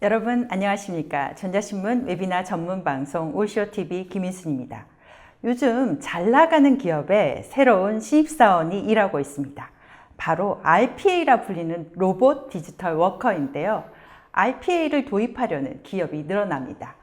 여러분 안녕하십니까? 전자신문 웨비나 전문 방송 올쇼TV 김인순입니다. 요즘 잘 나가는 기업에 새로운 신입사원이 일하고 있습니다. 바로 RPA라 불리는 로봇 디지털 워커인데요. RPA를 도입하려는 기업이 늘어납니다.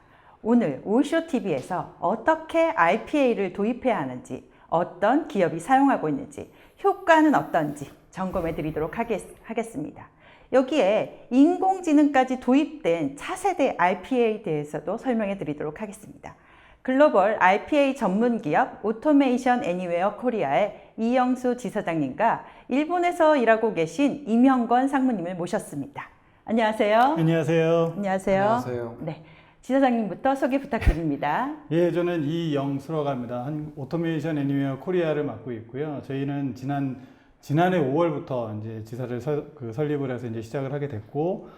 오늘 올쇼TV에서 어떻게 RPA를 도입해야 하는지, 어떤 기업이 사용하고 있는지, 효과는 어떤지 점검해 드리도록 하겠습니다. 여기에 인공지능까지 도입된 차세대 RPA에 대해서도 설명해 드리도록 하겠습니다. 글로벌 RPA 전문 기업 오토메이션 애니웨어 코리아의 이영수 지사장님과 일본에서 일하고 계신 임형권 상무님을 모셨습니다. 안녕하세요. 안녕하세요. 안녕하세요. 안녕하세요. 네, 지사장님부터 소개 부탁드립니다. 예, 저는 이영수라고 합니다. 오토메이션 애니웨어 코리아를 맡고 있고요. 저희는 지난해 5월부터 이제 지사를 설립을 해서 이제 시작을 하게 됐고,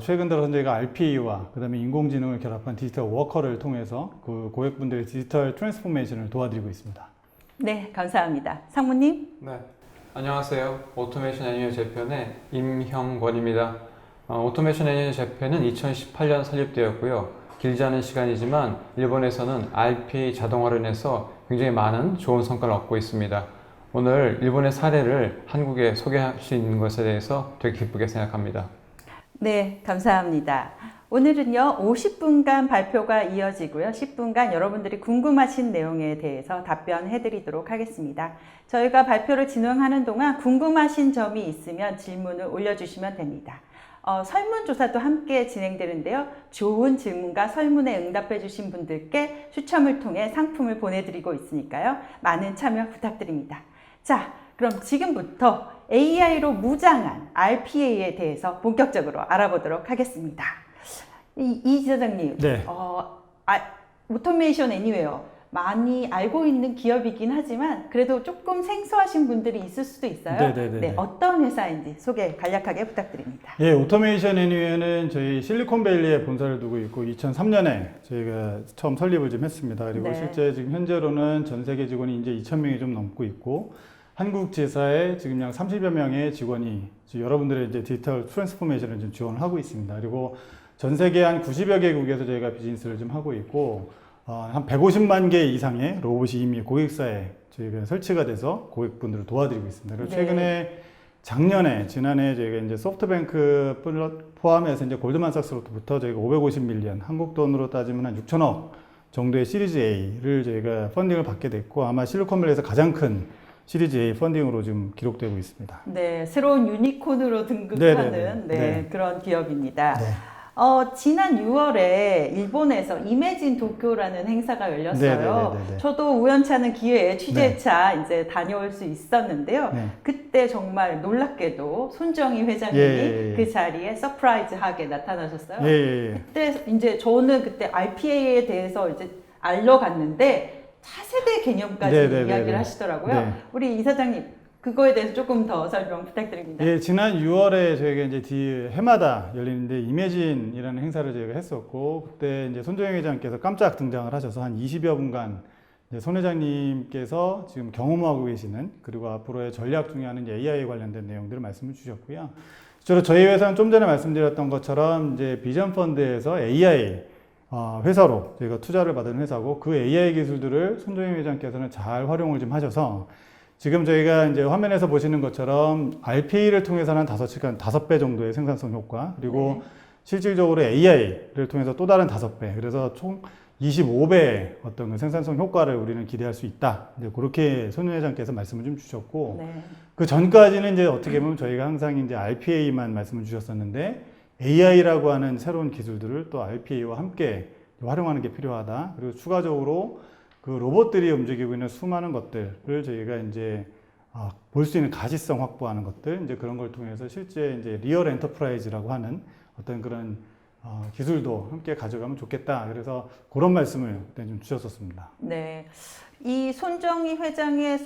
최근 들어서 저희가 RPA와 그다음에 인공지능을 결합한 디지털 워커를 통해서 그 고객분들의 디지털 트랜스포메이션을 도와드리고 있습니다. 네, 감사합니다. 상무님. 네, 안녕하세요. 오토메이션 애니웨어 재편의 임형권입니다. 오토메이션 애니웨어 재편은 2018년 설립되었고요. 길지 않은 시간이지만 일본에서는 RPA 자동화로 인해서 굉장히 많은 좋은 성과를 얻고 있습니다. 오늘 일본의 사례를 한국에 소개할 수 있는 것에 대해서 되게 기쁘게 생각합니다. 네, 감사합니다. 오늘은요, 50분간 발표가 이어지고요. 10분간 여러분들이 궁금하신 내용에 대해서 답변해 드리도록 하겠습니다. 저희가 발표를 진행하는 동안 궁금하신 점이 있으면 질문을 올려주시면 됩니다. 설문조사도 함께 진행되는데요. 좋은 질문과 설문에 응답해 주신 분들께 추첨을 통해 상품을 보내드리고 있으니까요. 많은 참여 부탁드립니다. 자, 그럼 지금부터 AI로 무장한 RPA에 대해서 본격적으로 알아보도록 하겠습니다. 이 지사장님, 네. 오토메이션 애니웨어 많이 알고 있는 기업이긴 하지만 그래도 조금 생소하신 분들이 있을 수도 있어요. 네네네. 네, 어떤 회사인지 소개 간략하게 부탁드립니다. 예, 오토메이션 애니웨어는 저희 실리콘밸리에 본사를 두고 있고 2003년에 저희가 처음 설립을 좀 했습니다. 그리고 네. 실제 지금 현재로는 전 세계 직원이 이제 2,000명이 좀 넘고 있고 한국 지사에 지금 약 30여 명의 직원이 여러분들의 이제 디지털 트랜스포메이션을 좀 지원을 하고 있습니다. 그리고 전 세계 한 90여 개국에서 저희가 비즈니스를 좀 하고 있고 한 150만 개 이상의 로봇이 이미 고객사에 저희가 설치가 돼서 고객분들을 도와드리고 있습니다. 그리고 최근에 지난해 저희가 이제 소프트뱅크 포함해서 이제 골드만삭스로부터 저희가 550밀리언, 한국 돈으로 따지면 한 6천억 정도의 시리즈 A를 저희가 펀딩을 받게 됐고 아마 실리콘밸리에서 가장 큰 시리즈 A 펀딩으로 지금 기록되고 있습니다. 네, 새로운 유니콘으로 등극하는 그런 기업입니다. 네. 지난 6월에 일본에서 이매진 도쿄라는 행사가 열렸어요. 네네네네. 저도 우연찮은 기회에 취재차 이제 다녀올 수 있었는데요. 네. 그때 정말 놀랍게도 손정희 회장님이 그 자리에 서프라이즈하게 나타나셨어요. 그때 이제 저는 그때 RPA에 대해서 이제 알러 갔는데 차세대 개념까지 이야기를 하시더라고요. 네. 우리 이사장님 그거에 대해서 조금 더 설명 부탁드립니다. 예, 지난 6월에 저희가 이제 해마다 열리는데 이매진이라는 행사를 저희가 했었고 그때 이제 손정희 회장께서 깜짝 등장을 하셔서 한 20여 분간 손 회장님께서 지금 경험하고 계시는 그리고 앞으로의 전략 중에 하는 AI 관련된 내용들을 말씀을 주셨고요. 저희 회사는 좀 전에 말씀드렸던 것처럼 이제 비전 펀드에서 AI 회사로 저희가 투자를 받은 회사고 그 AI 기술들을 손정희 회장께서는 잘 활용을 좀 하셔서 지금 저희가 이제 화면에서 보시는 것처럼 RPA를 통해서는 5배 정도의 생산성 효과 그리고 실질적으로 AI를 통해서 또 다른 5배 그래서 총 25배의 어떤 그 생산성 효과를 우리는 기대할 수 있다. 이제 그렇게 손 회장께서 말씀을 좀 주셨고 그 전까지는 이제 어떻게 보면 저희가 항상 이제 RPA만 말씀을 주셨었는데 AI라고 하는 새로운 기술들을 또 RPA와 함께 활용하는 게 필요하다. 그리고 추가적으로 그 로봇들이 움직이고 있는 수많은 것들을 저희가 이제 볼 수 있는 가시성 확보하는 것들, 이제 그런 걸 통해서 실제 이제 리얼 엔터프라이즈라고 하는 어떤 그런 기술도 함께 가져가면 좋겠다. 그래서 그런 말씀을 그때 좀 주셨었습니다. 네. 이 손정희 회장의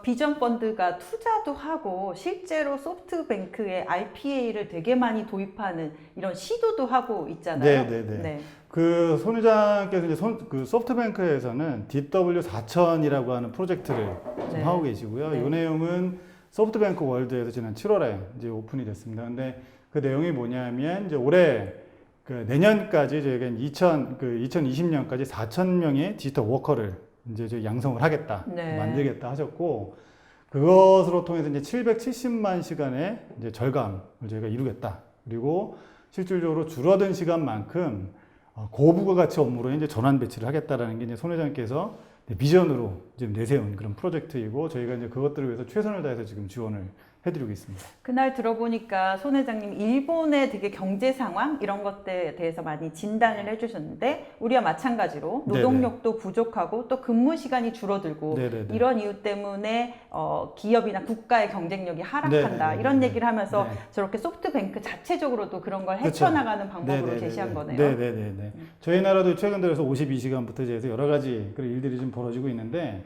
비전 펀드가 투자도 하고 실제로 소프트뱅크의 RPA를 되게 많이 도입하는 이런 시도도 하고 있잖아요. 네. 그 손 회장께서 이제 그 소프트뱅크에서는 DW4000이라고 하는 프로젝트를 지금 하고 계시고요. 이 내용은 소프트뱅크 월드에서 지난 7월에 이제 오픈이 됐습니다. 근데 그 내용이 뭐냐면 이제 올해 그 내년까지 저희가 2020년까지 4,000명의 디지털 워커를 이제 저희 양성을 하겠다, 네. 만들겠다 하셨고, 그것으로 통해서 이제 770만 시간의 이제 절감을 저희가 이루겠다. 그리고 실질적으로 줄어든 시간만큼 고부가 가치 업무로 이제 전환 배치를 하겠다라는 게 이제 손 회장께서 비전으로 지금 내세운 그런 프로젝트이고, 저희가 이제 그것들을 위해서 최선을 다해서 지금 지원을 해드리고 있습니다. 그날 들어보니까 손 회장님 일본의 되게 경제 상황 이런 것들에 대해서 많이 진단을 해주셨는데 우리와 마찬가지로 노동력도 부족하고 또 근무 시간이 줄어들고 네네네. 이런 이유 때문에 기업이나 국가의 경쟁력이 하락한다 네네네. 이런 얘기를 하면서 네. 저렇게 소프트뱅크 자체적으로도 그런 걸 그쵸. 헤쳐나가는 방법으로 네네네네. 제시한 거네요. 네네네. 저희 나라도 최근 들어서 52시간부터 이제 여러 가지 그런 일들이 좀 벌어지고 있는데,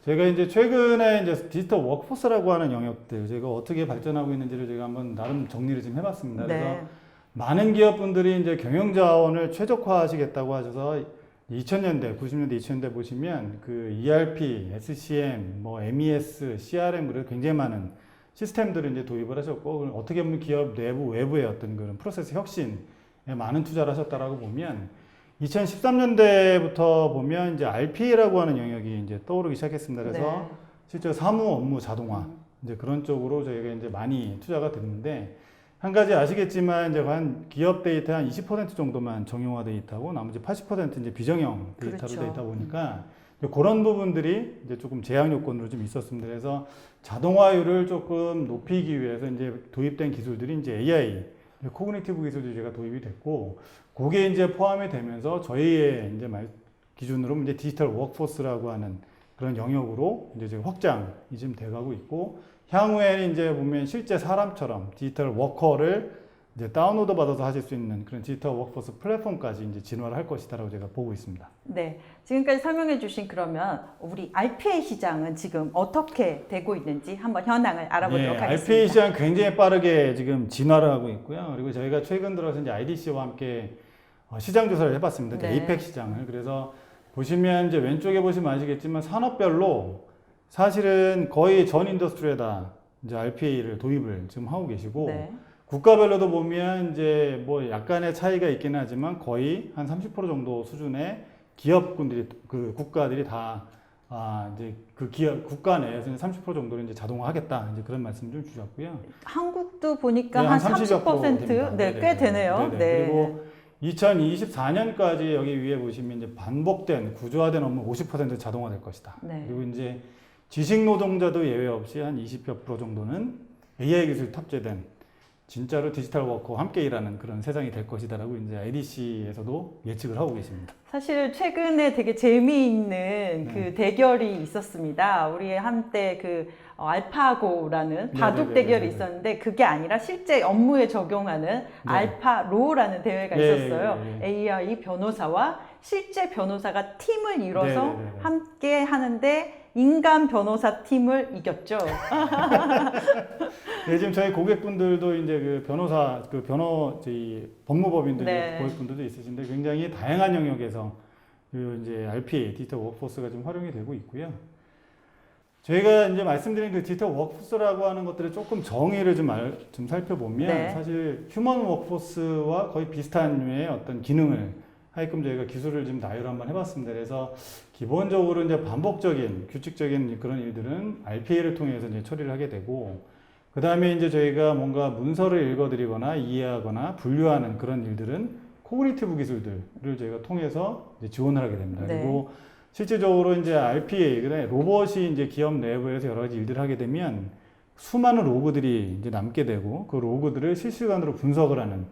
제가 이제 최근에 이제 디지털 워크포스라고 하는 영역들, 제가 어떻게 발전하고 있는지를 제가 한번 나름 정리를 좀 해봤습니다. 그래서 네. 많은 기업분들이 이제 경영 자원을 최적화하시겠다고 하셔서 2000년대, 90년대, 2000년대 보시면 그 ERP, SCM, 뭐 MES, CRM 그런 굉장히 많은 시스템들을 이제 도입을 하셨고, 어떻게 보면 기업 내부, 외부의 어떤 그런 프로세스 혁신에 많은 투자를 하셨다라고 보면, 2013년대부터 보면 이제 RPA라고 하는 영역이 이제 떠오르기 시작했습니다. 그래서 네. 실제 사무 업무 자동화 이제 그런 쪽으로 저희가 이제 많이 투자가 됐는데, 한 가지 아시겠지만 이제 한 기업 데이터 한 20% 정도만 정형화 데이터고 나머지 80% 이제 비정형 데이터로 그렇죠. 되어 있다 보니까 이제 그런 부분들이 이제 조금 제약 요건으로 좀 있었습니다. 그래서 자동화율을 조금 높이기 위해서 이제 도입된 기술들이 이제 AI, 코그니티브 기술들이 제가 도입이 됐고, 그게 이제 포함이 되면서 저희의 이제 기준으로 이제 디지털 워크포스라고 하는 그런 영역으로 이제 지금 확장이 지금 돼가고 있고, 향후에는 이제 보면 실제 사람처럼 디지털 워커를 이제 다운로드 받아서 하실 수 있는 그런 디지털 워크포스 플랫폼까지 이제 진화를 할 것이다라고 제가 보고 있습니다. 네, 지금까지 설명해 주신 그러면 우리 RPA 시장은 지금 어떻게 되고 있는지 한번 현황을 알아보도록 하겠습니다. RPA 시장 굉장히 빠르게 지금 진화를 하고 있고요. 그리고 저희가 최근 들어서 이제 IDC와 함께 시장 조사를 해봤습니다. 네. APEC 시장을. 그래서 보시면 이제 왼쪽에 보시면 아시겠지만 산업별로 사실은 거의 전 인더스트리에다 이제 RPA를 도입을 지금 하고 계시고, 네. 국가별로도 보면 이제 뭐 약간의 차이가 있긴 하지만 거의 한 30% 정도 수준의 기업군들이, 그 국가들이 다 이제 그 기업 국가 내에서 30% 정도를 이제 자동화하겠다, 이제 그런 말씀 좀 주셨고요. 한국도 보니까 네, 한 30여 프로 30%, 됩니다. 네, 꽤 되네요. 네네. 네. 그리고 2024년까지 여기 위에 보시면 이제 반복된 구조화된 업무 50% 자동화될 것이다. 네. 그리고 이제 지식 노동자도 예외 없이 한 20여 프로 정도는 AI 기술 탑재된 진짜로 디지털 워커와 함께 일하는 그런 세상이 될 것이다라고 이제 IDC에서도 예측을 하고 계십니다. 사실 최근에 되게 재미있는 그 대결이 있었습니다. 우리 한때 그 알파고라는 바둑 네네네네네. 대결이 있었는데 그게 아니라 실제 업무에 적용하는 알파로라는 대회가 있었어요. AI 변호사와 실제 변호사가 팀을 이뤄서 네네네네. 함께 하는데 인간 변호사 팀을 이겼죠. 네, 지금 저희 고객분들도 이제 그 변호사, 저희 법무법인들 네. 고객분들도 있으신데 굉장히 다양한 영역에서 그 이제 RPA, 디지털 워크포스가 좀 활용이 되고 있고요. 저희가 이제 말씀드린 그 디지털 워크포스라고 하는 것들을 조금 정의를 좀 살펴보면 네. 사실 휴먼 워크포스와 거의 비슷한 류의 어떤 기능을 하게끔 저희가 기술을 좀 나열을 한번 해봤습니다. 그래서 기본적으로 이제 반복적인 규칙적인 그런 일들은 RPA를 통해서 이제 처리를 하게 되고, 그 다음에 이제 저희가 뭔가 문서를 읽어드리거나 이해하거나 분류하는 그런 일들은 코그니티브 기술들을 저희가 통해서 이제 지원을 하게 됩니다. 네. 그리고 실질적으로 이제 RPA, 그다음에 로봇이 이제 기업 내부에서 여러 가지 일들을 하게 되면 수많은 로그들이 이제 남게 되고, 그 로그들을 실시간으로 분석을 하는,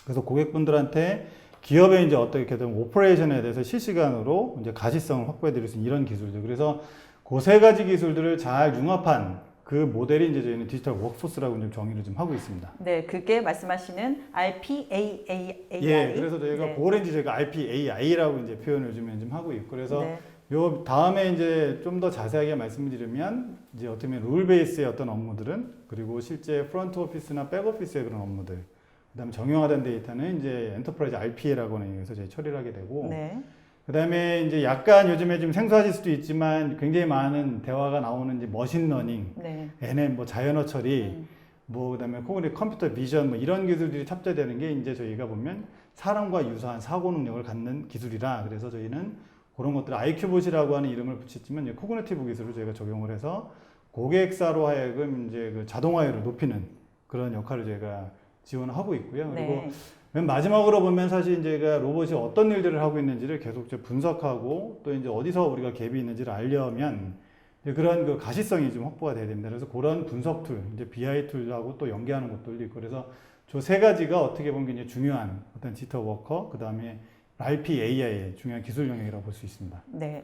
그래서 고객분들한테 기업의 이제 어떻게든 오퍼레이션에 대해서 실시간으로 이제 가시성을 확보해 드릴 수 있는 이런 기술들. 그래서 그 세 가지 기술들을 잘 융합한 그 모델이 이제 저희는 디지털 워크포스라고 좀 정의를 좀 하고 있습니다. 네, 그게 말씀하시는 RPAI. 예, 그래서 저희가 네. 그거를 저희가 RPAI라고 이제 표현을 좀 하고 있고, 그래서 네. 요 다음에 이제 좀 더 자세하게 말씀을 드리면 이제 어떻게 보면 룰 베이스의 어떤 업무들은, 그리고 실제 프론트 오피스나 백 오피스의 그런 업무들, 그다음에 정형화된 데이터는 이제 엔터프라이즈 RPA라고 하는 영역에서 저희 처리를 하게 되고, 네. 그다음에 이제 약간 요즘에 좀 생소하실 수도 있지만 굉장히 많은 대화가 나오는 이제 머신러닝, 네. NM 뭐 자연어 처리, 뭐 그다음에 코그니티브 컴퓨터 비전 뭐 이런 기술들이 탑재되는 게 이제 저희가 보면 사람과 유사한 사고 능력을 갖는 기술이라 그래서 저희는 그런 것들 IQ봇이라고 하는 이름을 붙였지만 이제 코그니티브 기술을 저희가 적용을 해서 고객사로 하여금 이제 그 자동화율을 높이는 그런 역할을 저희가 지원하고 있고요. 그리고 네. 맨 마지막으로 보면 사실 이제 로봇이 어떤 일들을 하고 있는지를 계속 이제 분석하고 또 이제 어디서 우리가 갭이 있는지를 알려면 이제 그런 그 가시성이 좀 확보가 돼야 됩니다. 그래서 그런 분석 툴, 이제 BI 툴하고 또 연계하는 것들도 있고 그래서 저 세 가지가 어떻게 보면 굉장히 중요한 어떤 디지털 워커, 그 다음에 RPAI의 중요한 기술 영역이라고 볼 수 있습니다. 네.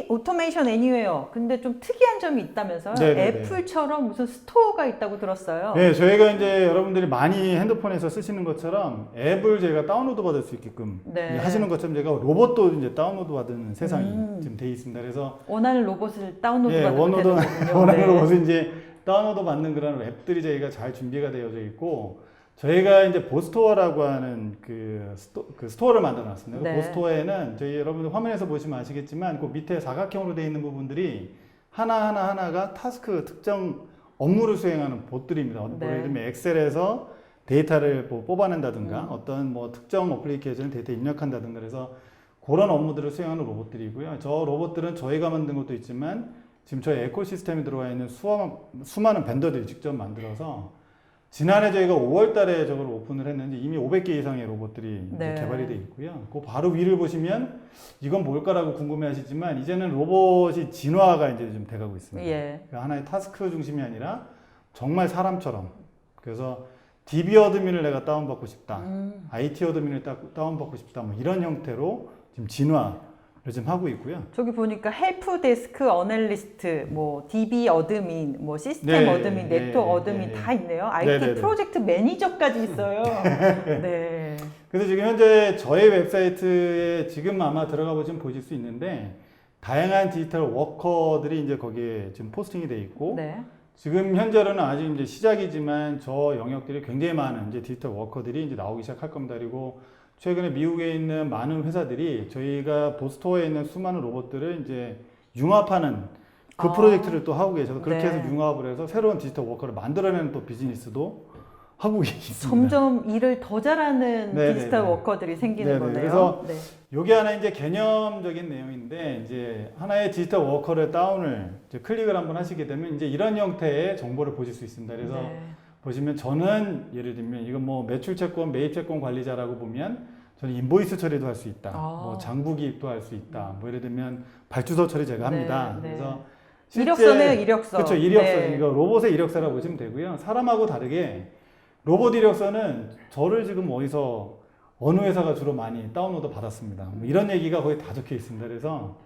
오토메이션 애니웨어. 근데 좀 특이한 점이 있다면서요? 네네네. 애플처럼 무슨 스토어가 있다고 들었어요. 네, 저희가 이제 여러분들이 많이 핸드폰에서 쓰시는 것처럼 앱을 저희가 다운로드 받을 수 있게끔 네. 하시는 것처럼 제가 로봇도 이제 다운로드 받는 세상이 음. 지금 돼 있습니다. 그래서 원하는 로봇을 다운로드 예, 받으면 되는 거군요. 원하는 네. 로봇을 이제 다운로드 받는 그런 앱들이 저희가 잘 준비가 되어져 있고 저희가 이제 보스토어라고 하는 그 스토어를 만들어 놨습니다. 네. 보스토어에는 저희 여러분들 화면에서 보시면 아시겠지만 그 밑에 사각형으로 되어 있는 부분들이 하나가 타스크 특정 업무를 수행하는 봇들입니다. 네. 예를 들면 엑셀에서 데이터를 뭐 뽑아낸다든가 어떤 뭐 특정 어플리케이션을 데이터 입력한다든가 그래서 그런 업무들을 수행하는 로봇들이고요. 저 로봇들은 저희가 만든 것도 있지만 지금 저희 에코시스템에 들어와 있는 수많은 벤더들이 직접 만들어서 지난해 저희가 5월 달에 저걸 오픈을 했는데 이미 500개 이상의 로봇들이 이제 네. 개발이 되어 있고요. 그 바로 위를 보시면 이건 뭘까라고 궁금해 하시지만 이제는 로봇이 진화가 이제 좀 돼가고 있습니다. 예. 그러니까 하나의 타스크 중심이 아니라 정말 사람처럼 그래서 DB 어드민을 내가 다운받고 싶다. IT 어드민을 다운받고 싶다. 뭐 이런 형태로 지금 진화를 좀 하고 있고요. 저기 보니까 헬프 데스크 어널리스트, 뭐 DB 어드민, 뭐 시스템 네, 어드민, 네, 네트워크 네, 어드민 네, 다 있네요. IT 네, 네, 네. 프로젝트 매니저까지 있어요. 네. 그래서 지금 현재 저희 웹사이트에 지금 아마 들어가 보시면 보실 수 있는데 다양한 디지털 워커들이 이제 거기에 지금 포스팅이 돼 있고 네. 지금 현재로는 아직 이제 시작이지만 저 영역들이 굉장히 많은 이제 디지털 워커들이 이제 나오기 시작할 겁니다. 그리고 최근에 미국에 있는 많은 회사들이 저희가 보스토어에 있는 수많은 로봇들을 이제 융합하는 그 아. 프로젝트를 또 하고 계셔서 그렇게 네. 해서 융합을 해서 새로운 디지털 워커를 만들어내는 또 비즈니스도 하고 계십니다. 점점 일을 더 잘하는 네, 디지털 네, 네. 워커들이 생기는 네, 네. 거네요. 그래서 네. 요게 하나 이제 개념적인 내용인데 이제 하나의 디지털 워커를 다운을 이제 클릭을 한번 하시게 되면 이제 이런 형태의 정보를 보실 수 있습니다. 그래서 네. 보시면 저는 예를 들면 이건 뭐 매출 채권, 매입 채권 관리자라고 보면 저는 인보이스 처리도 할 수 있다. 아. 뭐 장부 기입도 할 수 있다. 뭐 예를 들면 발주서 처리 제가 합니다. 네, 네. 그래서 이력서네요, 이력서. 그렇죠. 이력서. 네. 이거 로봇의 이력서라고 보시면 되고요. 사람하고 다르게 로봇 이력서는 저를 지금 어디서 어느 회사가 주로 많이 다운로드 받았습니다. 뭐 이런 얘기가 거의 다 적혀 있습니다. 그래서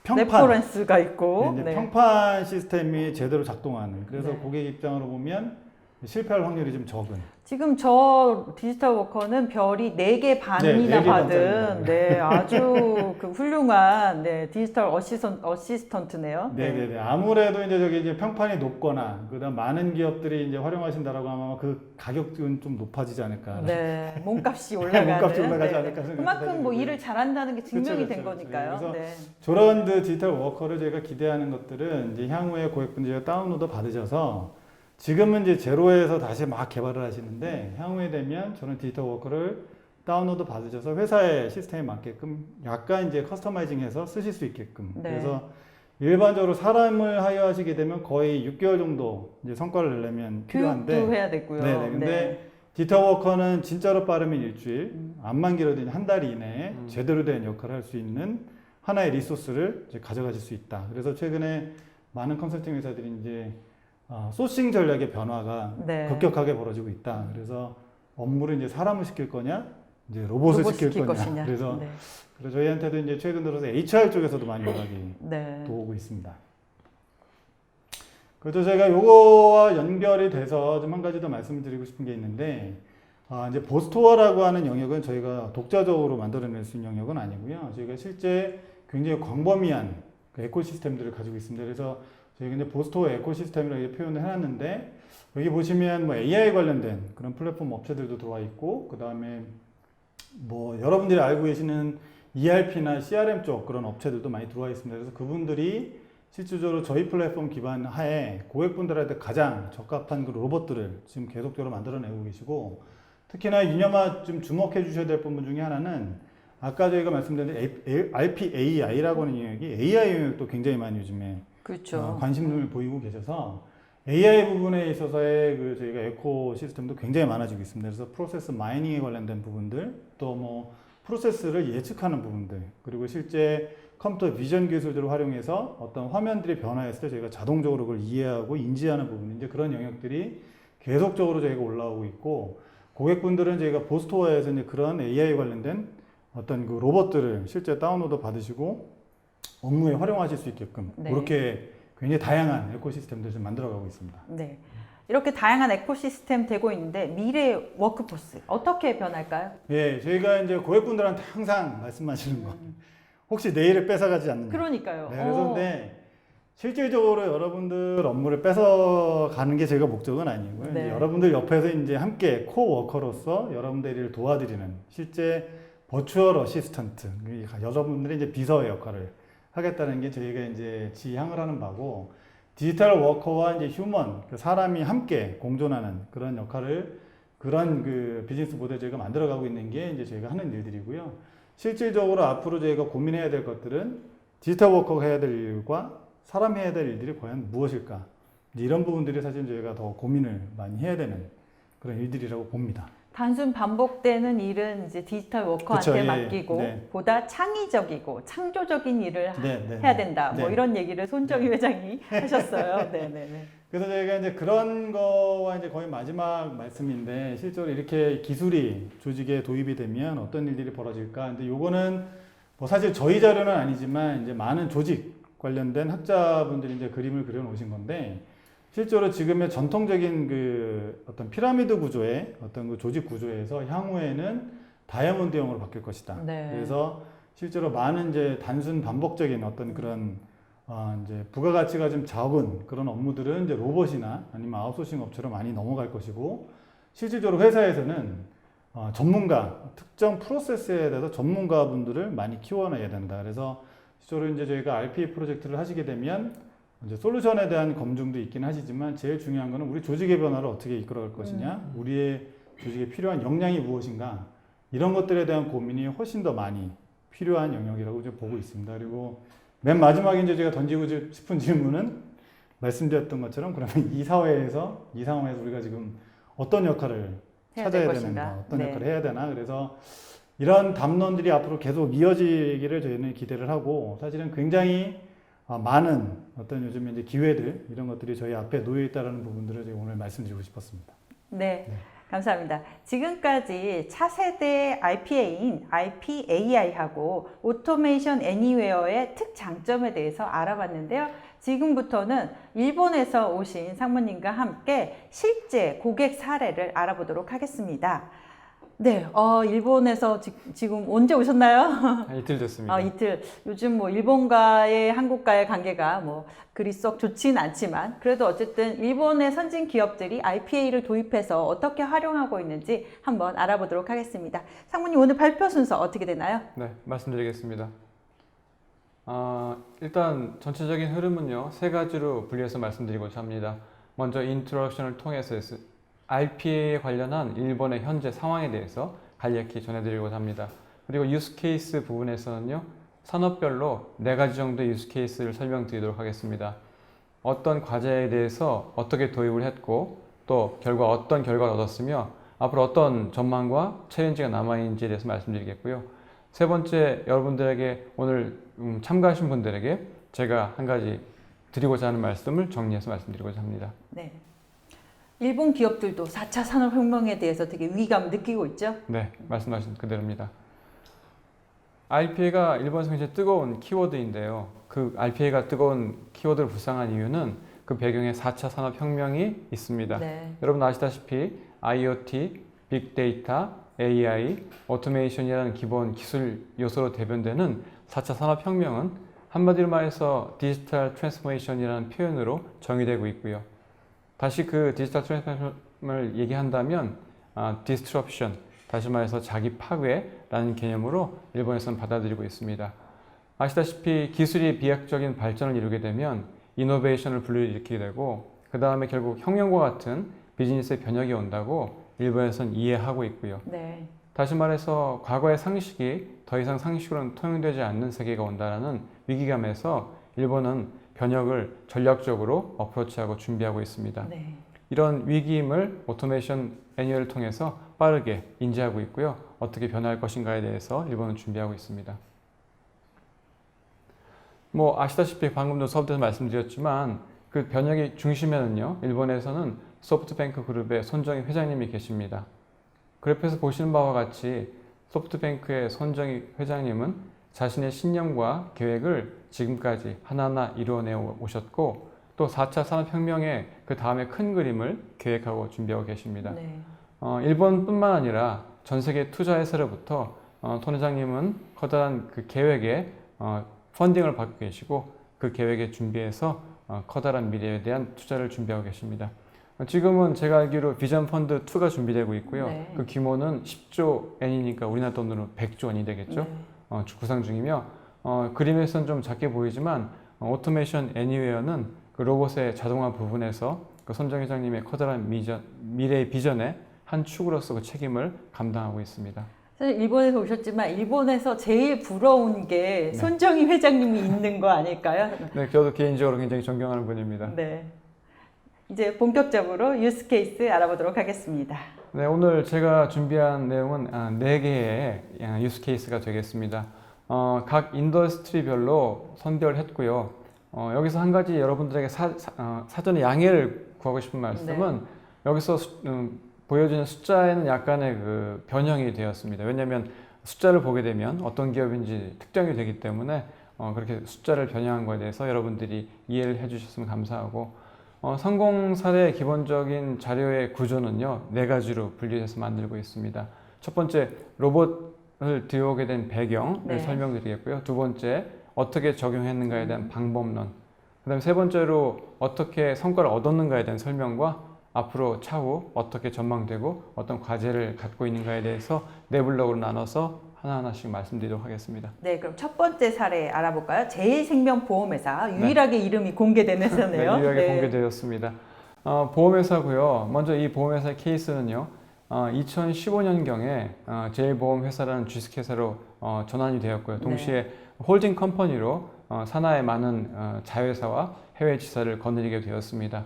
평판, 레퍼런스가 있고. 네, 이제 네. 평판 시스템이 제대로 작동하는. 그래서 네. 고객 입장으로 보면 실패할 확률이 좀 적은. 지금 저 디지털 워커는 별이 4개 반이나 4개 받은 반짜리. 네, 아주 그 훌륭한 네, 디지털 어시스턴트네요. 네네네. 아무래도 이제 저기 이제 평판이 높거나 그다음 많은 기업들이 이제 활용하신다라고 하면 아마 그 가격은 좀 높아지지 않을까. 네, 몸값이 올라가는. 몸값이 올라가지 네, 않을까 네. 생각이 그만큼 뭐 들고요. 일을 잘한다는 게 증명이 그쵸, 된 그쵸, 거니까요. 그쵸. 네. 저런 디지털 워커를 저희가 기대하는 것들은 이제 향후에 고객분들이 다운로드 받으셔서 지금은 이제 제로에서 다시 막 개발을 하시는데 향후에 되면 저는 디지털 워커를 다운로드 받으셔서 회사의 시스템에 맞게끔 약간 이제 커스터마이징해서 쓰실 수 있게끔. 네. 그래서 일반적으로 사람을 하여하시게 되면 거의 6개월 정도 이제 성과를 내려면 필요한데. 교육도 해야 되고요. 네네. 근데 디지털 워커는 진짜로 빠르면 일주일, 암만 길어도 한 달 이내에 제대로 된 역할을 할 수 있는 하나의 리소스를 이제 가져가실 수 있다. 그래서 최근에 많은 컨설팅 회사들이 이제 소싱 전략의 변화가 네. 급격하게 벌어지고 있다. 그래서 업무를 이제 사람을 시킬 거냐, 이제 로봇을 시킬 거냐. 것이냐. 그래서 네. 저희한테도 이제 최근 들어서 HR 쪽에서도 많이 연락이 네. 또 오고 있습니다. 그래서 제가 요거와 연결이 돼서 좀 한 가지 더 말씀드리고 싶은 게 있는데, 이제 보스토어라고 하는 영역은 저희가 독자적으로 만들어낼 수 있는 영역은 아니고요. 저희가 실제 굉장히 광범위한 그 에코시스템들을 가지고 있습니다. 그래서 저희가 이제 보스토어 에코시스템이라고 이렇게 표현을 해놨는데, 여기 보시면 뭐 AI 관련된 그런 플랫폼 업체들도 들어와 있고, 그 다음에 뭐 여러분들이 알고 계시는 ERP나 CRM 쪽 그런 업체들도 많이 들어와 있습니다. 그래서 그분들이 실질적으로 저희 플랫폼 기반 하에 고객분들한테 가장 적합한 그 로봇들을 지금 계속적으로 만들어내고 계시고, 특히나 이념아 좀 주목해 주셔야 될 부분 중에 하나는 아까 저희가 말씀드린 RPAI라고 하는 영역이 AI 영역도 굉장히 많이 요즘에 그렇죠. 관심을 보이고 계셔서 AI 부분에 있어서의 그 저희가 에코시스템도 굉장히 많아지고 있습니다. 그래서 프로세스 마이닝에 관련된 부분들, 또 뭐 프로세스를 예측하는 부분들, 그리고 실제 컴퓨터 비전 기술들을 활용해서 어떤 화면들이 변화했을 때 저희가 자동적으로 그걸 이해하고 인지하는 부분, 이제 그런 영역들이 계속적으로 저희가 올라오고 있고, 고객분들은 저희가 보스토어에서 이제 그런 AI 관련된 어떤 그 로봇들을 실제 다운로드 받으시고 업무에 활용하실 수 있게끔 네. 그렇게 굉장히 다양한 에코시스템들을 좀 만들어가고 있습니다. 네. 이렇게 다양한 에코시스템 되고 있는데 미래 워크포스 어떻게 변할까요? 예, 저희가 이제 고객분들한테 항상 말씀하시는 거, 혹시 내일을 뺏어가지 않느냐. 그러니까요. 네, 그래서 근데 실질적으로 여러분들 업무를 뺏어가는 게 저희가 목적은 아니고요. 네. 이제 여러분들 옆에서 이제 함께 코워커로서 여러분들의 일을 도와드리는 실제 버추얼 어시스턴트, 여러분들의 이제 비서 역할을 하겠다는 게 저희가 이제 지향을 하는 바고, 디지털 워커와 이제 휴먼, 그 사람이 함께 공존하는 그런 역할을, 그런 그 비즈니스 모델 저희가 만들어가고 있는 게 이제 저희가 하는 일들이고요. 실질적으로 앞으로 저희가 고민해야 될 것들은 디지털 워커가 해야 될 일과 사람이 해야 될 일들이 과연 무엇일까? 이런 부분들이 사실 저희가 더 고민을 많이 해야 되는 그런 일들이라고 봅니다. 단순 반복되는 일은 이제 디지털 워커한테 그쵸, 예, 맡기고 네. 보다 창의적이고 창조적인 일을 네, 해야 된다. 네. 뭐 이런 얘기를 손정희 회장이 하셨어요. 네, 네, 네. 그래서 저희가 이제 그런 거와 이제 거의 마지막 말씀인데, 실제로 이렇게 기술이 조직에 도입이 되면 어떤 일들이 벌어질까? 근데 요거는 뭐 사실 저희 자료는 아니지만 이제 많은 조직 관련된 학자분들이 이제 그림을 그려 놓으신 건데, 실제로 지금의 전통적인 그 어떤 피라미드 구조의 어떤 그 조직 구조에서 향후에는 다이아몬드형으로 바뀔 것이다. 네. 그래서 실제로 많은 이제 단순 반복적인 어떤 그런 이제 부가가치가 좀 적은 그런 업무들은 이제 로봇이나 아니면 아웃소싱 업체로 많이 넘어갈 것이고, 실질적으로 회사에서는 전문가, 특정 프로세스에 대해서 전문가분들을 많이 키워내야 된다. 그래서 실제로 이제 저희가 RPA 프로젝트를 하시게 되면 이제 솔루션에 대한 검증도 있긴 하시지만, 제일 중요한 거는 우리 조직의 변화를 어떻게 이끌어갈 것이냐, 우리의 조직에 필요한 역량이 무엇인가, 이런 것들에 대한 고민이 훨씬 더 많이 필요한 영역이라고 이제 보고 있습니다. 그리고 맨 마지막에 이제 제가 던지고 싶은 질문은 말씀드렸던 것처럼, 그러면 이 사회에서, 이 상황에서 우리가 지금 어떤 역할을 찾아야 되는가, 어떤 네. 역할을 해야 되나. 그래서 이런 담론들이 앞으로 계속 이어지기를 저희는 기대를 하고, 사실은 굉장히 많은 어떤 요즘 이제 기회들, 이런 것들이 저희 앞에 놓여 있다는 부분들을 제가 오늘 말씀드리고 싶었습니다. 네. 감사합니다. 지금까지 차세대 RPA인 RPAI하고 오토메이션 애니웨어의 특장점에 대해서 알아봤는데요. 지금부터는 일본에서 오신 상무님과 함께 실제 고객 사례를 알아보도록 하겠습니다. 네, 일본에서 지금 언제 오셨나요? 이틀 됐습니다. 이틀. 요즘 뭐 일본과의 한국과의 관계가 뭐 그리 썩 좋진 않지만, 그래도 어쨌든 일본의 선진 기업들이 RPA를 도입해서 어떻게 활용하고 있는지 한번 알아보도록 하겠습니다. 상무님, 오늘 발표 순서 어떻게 되나요? 네, 말씀드리겠습니다. 일단 전체적인 흐름은요, 세 가지로 분리해서 말씀드리고자 합니다. 먼저 인트로덕션을 통해서 RPA에 관련한 일본의 현재 상황에 대해서 간략히 전해드리고자 합니다. 그리고 유스케이스 부분에서는요, 산업별로 4가지 정도의 유스케이스를 설명드리도록 하겠습니다. 어떤 과제에 대해서 어떻게 도입을 했고, 또 어떤 결과를 얻었으며 앞으로 어떤 전망과 챌린지가 남아있는지에 대해서 말씀드리겠고요. 세 번째, 여러분들에게 오늘 참가하신 분들에게 제가 한 가지 드리고자 하는 말씀을 정리해서 말씀드리고자 합니다. 네. 일본 기업들도 4차 산업혁명에 대해서 되게 위기감을 느끼고 있죠? 네, 말씀하신 그대로입니다. RPA가 일본에서 굉장히 뜨거운 키워드인데요. 그 RPA가 뜨거운 키워드를 불상한 이유는 그 배경에 4차 산업혁명이 있습니다. 네. 여러분 아시다시피 IoT, 빅데이터, AI, 오토메이션이라는 기본 기술 요소로 대변되는 4차 산업혁명은 한마디로 말해서 디지털 트랜스포메이션이라는 표현으로 정의되고 있고요. 다시 그 디지털 트랜스포메이션을 얘기한다면 디스트럽션, 다시 말해서 자기 파괴라는 개념으로 일본에서는 받아들이고 있습니다. 아시다시피 기술이 비약적인 발전을 이루게 되면 이노베이션을 불러일으키게 되고 그 다음에 결국 혁명과 같은 비즈니스의 변혁이 온다고 일본에서는 이해하고 있고요. 네. 다시 말해서 과거의 상식이 더 이상 상식으로는 통용되지 않는 세계가 온다는 위기감에서 일본은 변혁을 전략적으로 어프로치하고 준비하고 있습니다. 네. 이런 위기임을 오토메이션 애니어를 통해서 빠르게 인지하고 있고요. 어떻게 변화할 것인가에 대해서 일본은 준비하고 있습니다. 뭐 아시다시피 방금도 수업 때도 말씀드렸지만 그 변혁의 중심에는요. 일본에서는 소프트뱅크 그룹의 손정희 회장님이 계십니다. 그래프에서 보시는 바와 같이 소프트뱅크의 손정희 회장님은 자신의 신념과 계획을 지금까지 하나하나 이루어내 오셨고 또 4차 산업혁명의 그 다음에 큰 그림을 계획하고 준비하고 계십니다. 네. 일본뿐만 아니라 전 세계 투자회사로부터 손 회장님은 커다란 그 계획에 펀딩을 받고 계시고 그 계획에 준비해서 커다란 미래에 대한 투자를 준비하고 계십니다. 지금은 제가 알기로 비전 펀드 2가 준비되고 있고요. 네. 그 규모는 10조 엔이니까 우리나라 돈으로 100조 원이 되겠죠. 네. 구상 중이며 그림에서는 좀 작게 보이지만 오토메이션 애니웨어는 그 로봇의 자동화 부분에서 그 손정 회장님의 커다란 미래의 비전의 한 축으로서 그 책임을 감당하고 있습니다. 사실 일본에서 오셨지만 일본에서 제일 부러운 게 네. 손정희 회장님이 있는 거 아닐까요? 네, 저도 개인적으로 굉장히 존경하는 분입니다. 네. 이제 본격적으로 유스 케이스 알아보도록 하겠습니다. 네, 오늘 제가 준비한 내용은 4개의 유스 케이스가 되겠습니다. 각 인더스트리별로 선별했고요. 여기서 한 가지 여러분들에게 사전에 양해를 구하고 싶은 말씀은 여기서 보여주는 숫자에는 약간의 그 변형이 되었습니다. 왜냐하면 숫자를 보게 되면 어떤 기업인지 특정이 되기 때문에 그렇게 숫자를 변형한 것에 대해서 여러분들이 이해를 해주셨으면 감사하고 성공 사례의 기본적인 자료의 구조는요 4가지로 분리해서 만들고 있습니다. 첫 번째 로봇을 들여오게 된 배경을 네. 설명드리겠고요. 두 번째 어떻게 적용했는가에 대한 방법론, 그 다음에 세 번째로 어떻게 성과를 얻었는가에 대한 설명과 앞으로 차후 어떻게 전망되고 어떤 과제를 갖고 있는가에 대해서 4블록으로 나눠서 하나하나씩 말씀드리도록 하겠습니다. 네, 그럼 첫 번째 사례 알아볼까요? 제일생명보험회사 유일하게 이름이 공개된 회사네요. 네, 유일하게 공개되었습니다. 보험회사고요. 먼저 이 보험회사의 케이스는요. 2015년경에 제일보험회사라는 주식회사로 전환이 되었고요. 동시에 홀딩 컴퍼니로 산하의 많은 자회사와 해외 지사를 거느리게 되었습니다.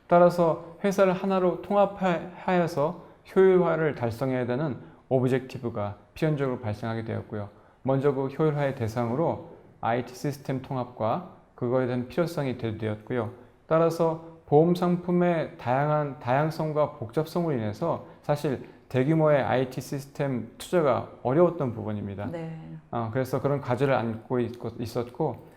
따라서 회사를 하나로 통합하여서 효율화를 달성해야 되는 오브젝티브가 필연적으로 발생하게 되었고요. 먼저 그 효율화의 대상으로 IT 시스템 통합과 그거에 대한 필요성이 되었고요. 따라서 보험 상품의 다양성과 복잡성으로 인해서 사실 대규모의 IT 시스템 투자가 어려웠던 부분입니다. 네. 그래서 그런 과제를 안고 있었고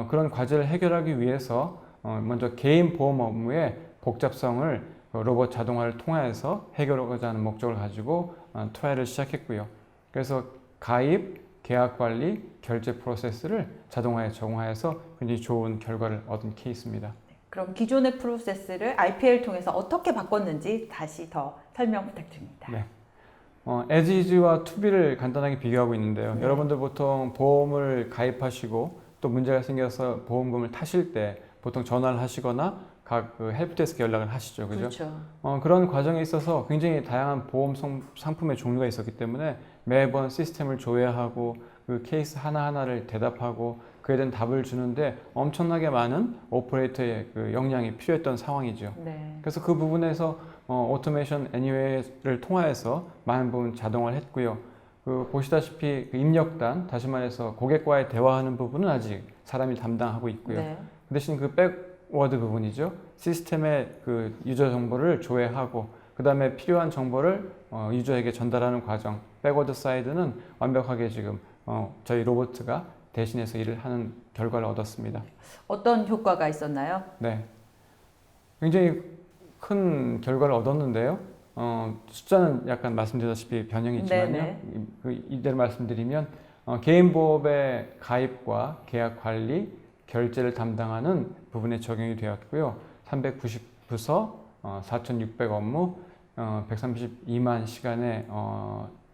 그런 과제를 해결하기 위해서 먼저 개인 보험 업무의 복잡성을 로봇 자동화를 통해서 해결하고자 하는 목적을 가지고 트라이를 시작했고요. 그래서 가입, 계약 관리, 결제 프로세스를 자동화에 적용하여서 굉장히 좋은 결과를 얻은 케이스입니다. 그럼 기존의 프로세스를 RPA를 통해서 어떻게 바꿨는지 다시 더 설명 부탁드립니다. 네. as is와 to be를 간단하게 비교하고 있는데요. 여러분들 보통 보험을 가입하시고 또 문제가 생겨서 보험금을 타실 때 보통 전화를 하시거나 각 그 헬프데스크 연락을 하시죠, 그죠? 그렇죠. 그런 과정에 있어서 굉장히 다양한 보험 상품의 종류가 있었기 때문에 매번 시스템을 조회하고 그 케이스 하나하나를 대답하고 그에 대한 답을 주는데 엄청나게 많은 오퍼레이터의 그 역량이 필요했던 상황이죠. 네. 그래서 그 부분에서 오토메이션 애니웨이를 통하여서 많은 부분 자동화를 했고요. 그 보시다시피 그 입력단, 다시 말해서 고객과의 대화하는 부분은 아직 사람이 담당하고 있고요. 네. 그 대신 그 백워드 부분이죠. 시스템의 그 유저 정보를 조회하고 그 다음에 필요한 정보를 유저에게 전달하는 과정. 백워드 사이드는 완벽하게 지금 저희 로봇가 대신해서 일을 하는 결과를 얻었습니다. 어떤 효과가 있었나요? 네, 굉장히 큰 결과를 얻었는데요. 숫자는 약간 말씀드렸다시피 변형이 있지만요. 이대로 말씀드리면 개인 보험의 가입과 계약 관리, 결제를 담당하는 부분에 적용이 되었고요. 390부서, 4,600 업무, 132만 시간의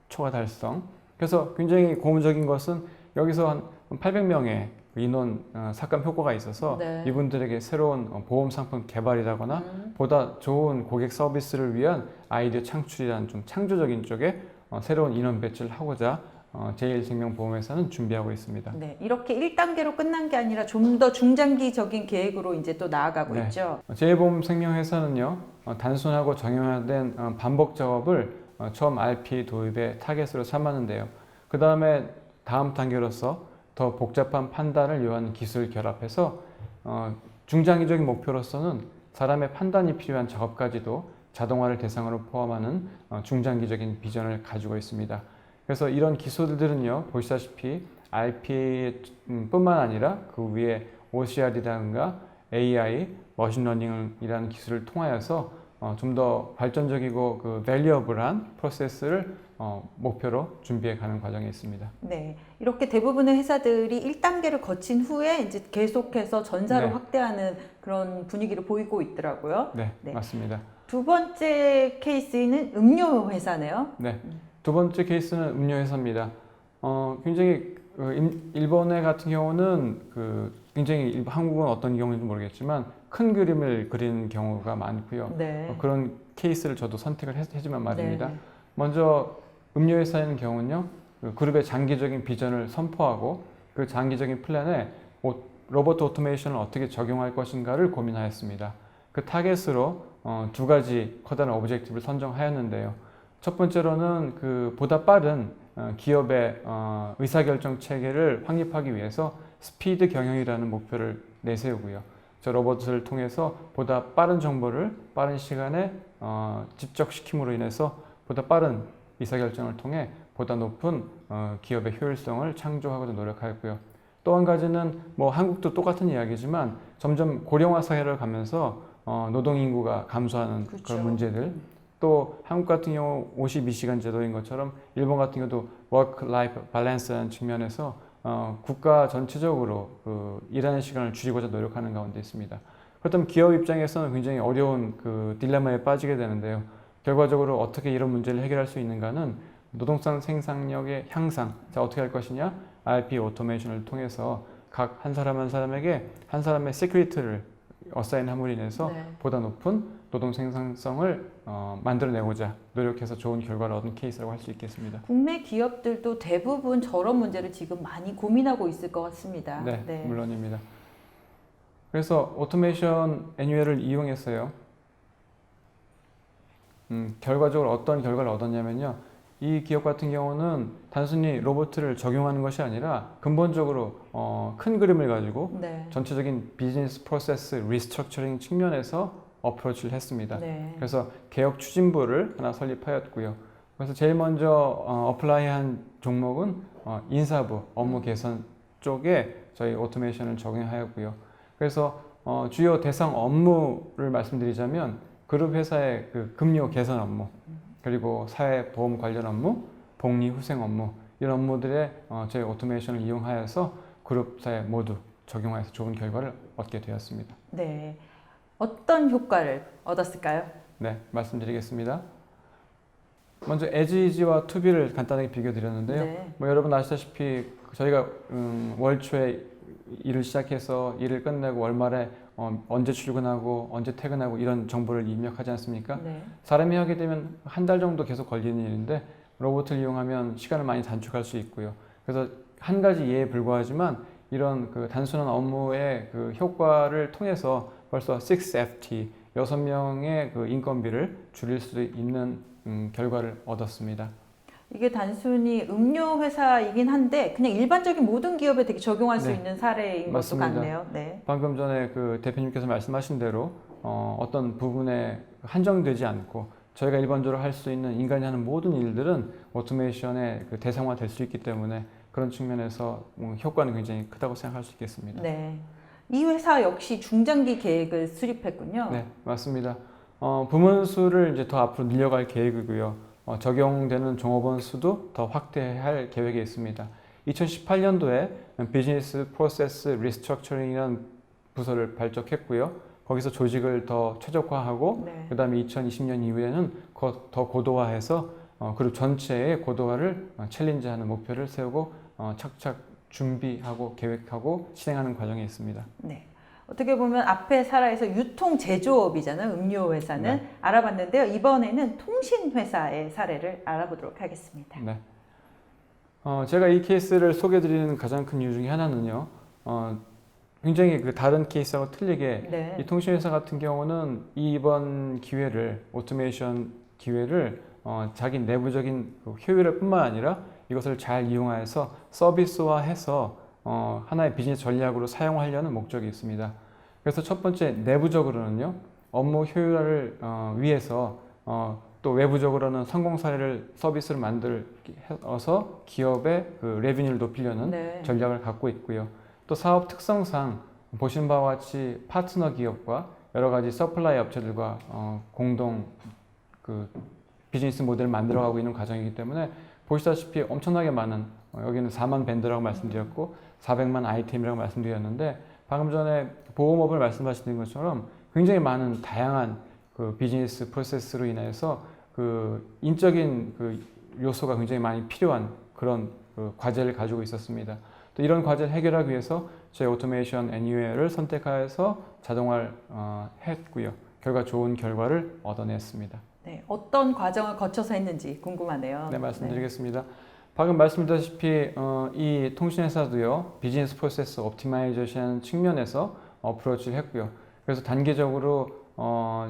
초과 달성. 그래서 굉장히 고무적인 것은 여기서 한 800명의 인원 삭감 효과가 있어서 네. 이분들에게 새로운 보험 상품 개발이라거나 보다 좋은 고객 서비스를 위한 아이디어 창출이라는 좀 창조적인 쪽에 새로운 인원 배치를 하고자 제1생명보험회사는 준비하고 있습니다. 네, 이렇게 1단계로 끝난 게 아니라 좀 더 중장기적인 계획으로 이제 또 나아가고 네. 있죠. 제1보험생명회사는요, 단순하고 정형화된 반복 작업을 처음 RPA 도입의 타겟으로 삼았는데요. 그 다음에 다음 단계로서 더 복잡한 판단을 요하는 기술을 결합해서 중장기적인 목표로서는 사람의 판단이 필요한 작업까지도 자동화를 대상으로 포함하는 중장기적인 비전을 가지고 있습니다. 그래서 이런 기술들은요, 보시다시피 RPA뿐만 아니라 그 위에 OCR이라든가 AI, 머신러닝이라는 기술을 통하여서 좀 더 발전적이고 그 밸리어블한 프로세스를 목표로 준비해 가는 과정에 있습니다. 네, 이렇게 대부분의 회사들이 1단계를 거친 후에 이제 계속해서 전사로 네. 확대하는 그런 분위기를 보이고 있더라고요. 네, 네. 맞습니다. 두 번째 케이스는 음료 회사네요. 네, 두 번째 케이스는 음료 회사입니다. 굉장히 일본의 같은 경우는 굉장히 한국은 어떤 경우인지 모르겠지만 큰 그림을 그리는 경우가 많고요. 네. 그런 케이스를 저도 선택을 했지만 말입니다. 네. 먼저 음료 회사의 경우는요, 그룹의 장기적인 비전을 선포하고 그 장기적인 플랜에 로봇 오토메이션을 어떻게 적용할 것인가를 고민하였습니다. 그 타겟으로 두 가지 커다란 오브젝티브를 선정하였는데요. 첫 번째로는 보다 빠른 기업의 의사결정 체계를 확립하기 위해서 스피드 경영이라는 목표를 내세우고요. 저 로봇을 통해서 보다 빠른 정보를 빠른 시간에 집적시킴으로 인해서 보다 빠른 의사결정을 통해 보다 높은 기업의 효율성을 창조하고자 노력하였고요. 또 한 가지는 한국도 똑같은 이야기지만 점점 고령화 사회를 가면서 노동 인구가 감소하는 그렇죠. 그런 문제들, 또 한국 같은 경우 52시간 제도인 것처럼 일본 같은 경우도 워크-라이프 밸런스라는 측면에서 국가 전체적으로 일하는 시간을 줄이고자 노력하는 가운데 있습니다. 그렇다면 기업 입장에서는 굉장히 어려운 딜레마에 빠지게 되는데요. 결과적으로 어떻게 이런 문제를 해결할 수 있는가는 노동상 생산력의 향상, 자 어떻게 할 것이냐? RP 오토메이션을 통해서 각 한 사람 한 사람에게 한 사람의 시크릿을 어사인함으로 인해서 네. 보다 높은 노동 생산성을 만들어내고자 노력해서 좋은 결과를 얻은 케이스라고 할 수 있겠습니다. 국내 기업들도 대부분 저런 문제를 지금 많이 고민하고 있을 것 같습니다. 네, 물론입니다. 그래서 오토메이션 애니웨이를 이용했어요. 결과적으로 어떤 결과를 얻었냐면요. 이 기업 같은 경우는 단순히 로봇을 적용하는 것이 아니라 근본적으로 큰 그림을 가지고 네. 전체적인 비즈니스 프로세스 리스트럭처링 측면에서 어프로치를 했습니다. 네. 그래서 개혁 추진부를 하나 설립하였고요. 그래서 제일 먼저 어플라이한 종목은 인사부 업무 개선 쪽에 저희 오토메이션을 적용하였고요. 그래서 주요 대상 업무를 말씀드리자면 그룹 회사의 급료 개선 업무, 그리고 사회보험 관련 업무, 복리후생 업무 이런 업무들에 저희 오토메이션을 이용하여서 그룹사에 모두 적용하여서 좋은 결과를 얻게 되었습니다. 네. 어떤 효과를 얻었을까요? 네, 말씀드리겠습니다. 먼저 에지이지와 투비를 간단하게 비교드렸는데요. 네. 여러분 아시다시피 저희가 월 초에 일을 시작해서 일을 끝내고 월말에 언제 출근하고 언제 퇴근하고 이런 정보를 입력하지 않습니까? 네. 사람이 하게 되면 한 달 정도 계속 걸리는 일인데 로봇을 이용하면 시간을 많이 단축할 수 있고요. 그래서 한 가지 예에 불과하지만 이런 단순한 업무의 효과를 통해서 벌써 6FT, 6명의 인건비를 줄일 수 있는 결과를 얻었습니다. 이게 단순히 음료 회사이긴 한데 그냥 일반적인 모든 기업에 되게 적용할 수 네. 있는 사례인 맞습니다. 것도 같네요. 네. 방금 전에 대표님께서 말씀하신 대로 어떤 부분에 한정되지 않고 저희가 일반적으로 할 수 있는 인간이 하는 모든 일들은 오토메이션의 대상화 될 수 있기 때문에 그런 측면에서 효과는 굉장히 크다고 생각할 수 있겠습니다. 네. 이 회사 역시 중장기 계획을 수립했군요. 네, 맞습니다. 부문 수를 이제 더 앞으로 늘려갈 계획이고요. 적용되는 종업원 수도 더 확대할 계획에 있습니다. 2018년도에 비즈니스 프로세스 리스트럭처링이라는 부서를 발족했고요. 거기서 조직을 더 최적화하고 네. 그 다음에 2020년 이후에는 더 고도화해서 그룹 전체의 고도화를 챌린지하는 목표를 세우고 착착 준비하고 계획하고 실행하는 과정에 있습니다. 네. 어떻게 보면 앞에 사라에서 유통 제조업이잖아요. 음료 회사는 네. 알아봤는데요. 이번에는 통신 회사의 사례를 알아보도록 하겠습니다. 네. 제가 이 케이스를 소개해드리는 가장 큰 이유 중에 하나는요. 굉장히 그 다른 케이스하고 틀리게 네. 이 통신회사 같은 경우는 이번 기회를 오토메이션 기회를 자기 내부적인 그 효율뿐만 아니라 이것을 잘 이용해서 서비스화해서 하나의 비즈니스 전략으로 사용하려는 목적이 있습니다. 그래서 첫 번째 내부적으로는요 업무 효율화를 위해서 또 외부적으로는 성공 사례를 서비스를 만들어서 기업의 그 레비뉴를 높이려는 네. 전략을 갖고 있고요. 또 사업 특성상 보신 바와 같이 파트너 기업과 여러 가지 서플라이 업체들과 공동 그 비즈니스 모델을 만들어가고 있는 과정이기 때문에 보시다시피 엄청나게 많은 여기는 4만 밴드라고 말씀드렸고 400만 아이템이라고 말씀드렸는데 방금 전에 보험업을 말씀하시는 것처럼 굉장히 많은 다양한 그 비즈니스 프로세스로 인해서 그 인적인 그 요소가 굉장히 많이 필요한 그런 그 과제를 가지고 있었습니다. 또 이런 과제를 해결하기 위해서 저희 오토메이션 애니웨어를 선택해서 자동화를 했고요. 결과 좋은 결과를 얻어냈습니다. 네. 어떤 과정을 거쳐서 했는지 궁금하네요. 네, 말씀드리겠습니다. 방금 말씀드렸다시피 이 통신회사도요 비즈니스 프로세스 옵티마이제이션 측면에서 어프로치를 했고요. 그래서 단계적으로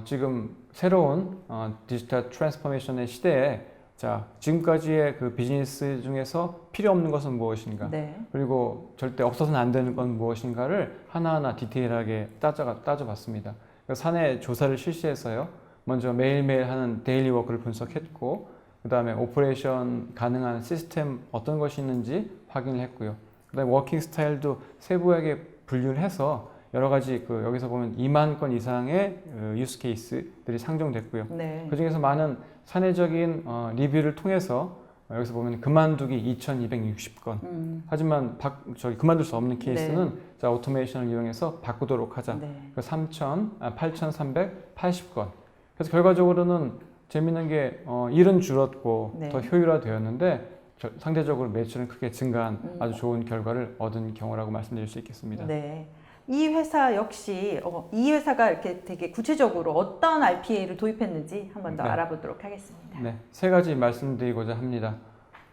지금 새로운 디지털 트랜스포메이션의 시대에 자 지금까지의 그 비즈니스 중에서 필요 없는 것은 무엇인가 네. 그리고 절대 없어서는 안 되는 건 무엇인가를 하나하나 디테일하게 따져봤습니다. 그래서 사내 조사를 실시해서요 먼저 매일매일 하는 데일리 워크를 분석했고 그 다음에 오퍼레이션 가능한 시스템 어떤 것이 있는지 확인을 했고요. 그 다음에 워킹 스타일도 세부하게 분류를 해서 여러 가지 그 여기서 보면 2만 건 이상의 유스 케이스들이 상정됐고요. 네. 그 중에서 많은 사내적인 리뷰를 통해서 여기서 보면 그만두기 2,260건. 하지만 그만둘 수 없는 케이스는 네. 자 오토메이션을 이용해서 바꾸도록 하자. 네. 8,380건. 그래서 결과적으로는 재미있는 게 일은 줄었고 네. 더 효율화되었는데 상대적으로 매출은 크게 증가한 아주 좋은 결과를 얻은 경우라고 말씀드릴 수 있겠습니다. 네. 이 회사 역시 이 회사가 이렇게 되게 구체적으로 어떤 RPA를 도입했는지 한 번 더 네. 알아보도록 하겠습니다. 네, 세 가지 말씀드리고자 합니다.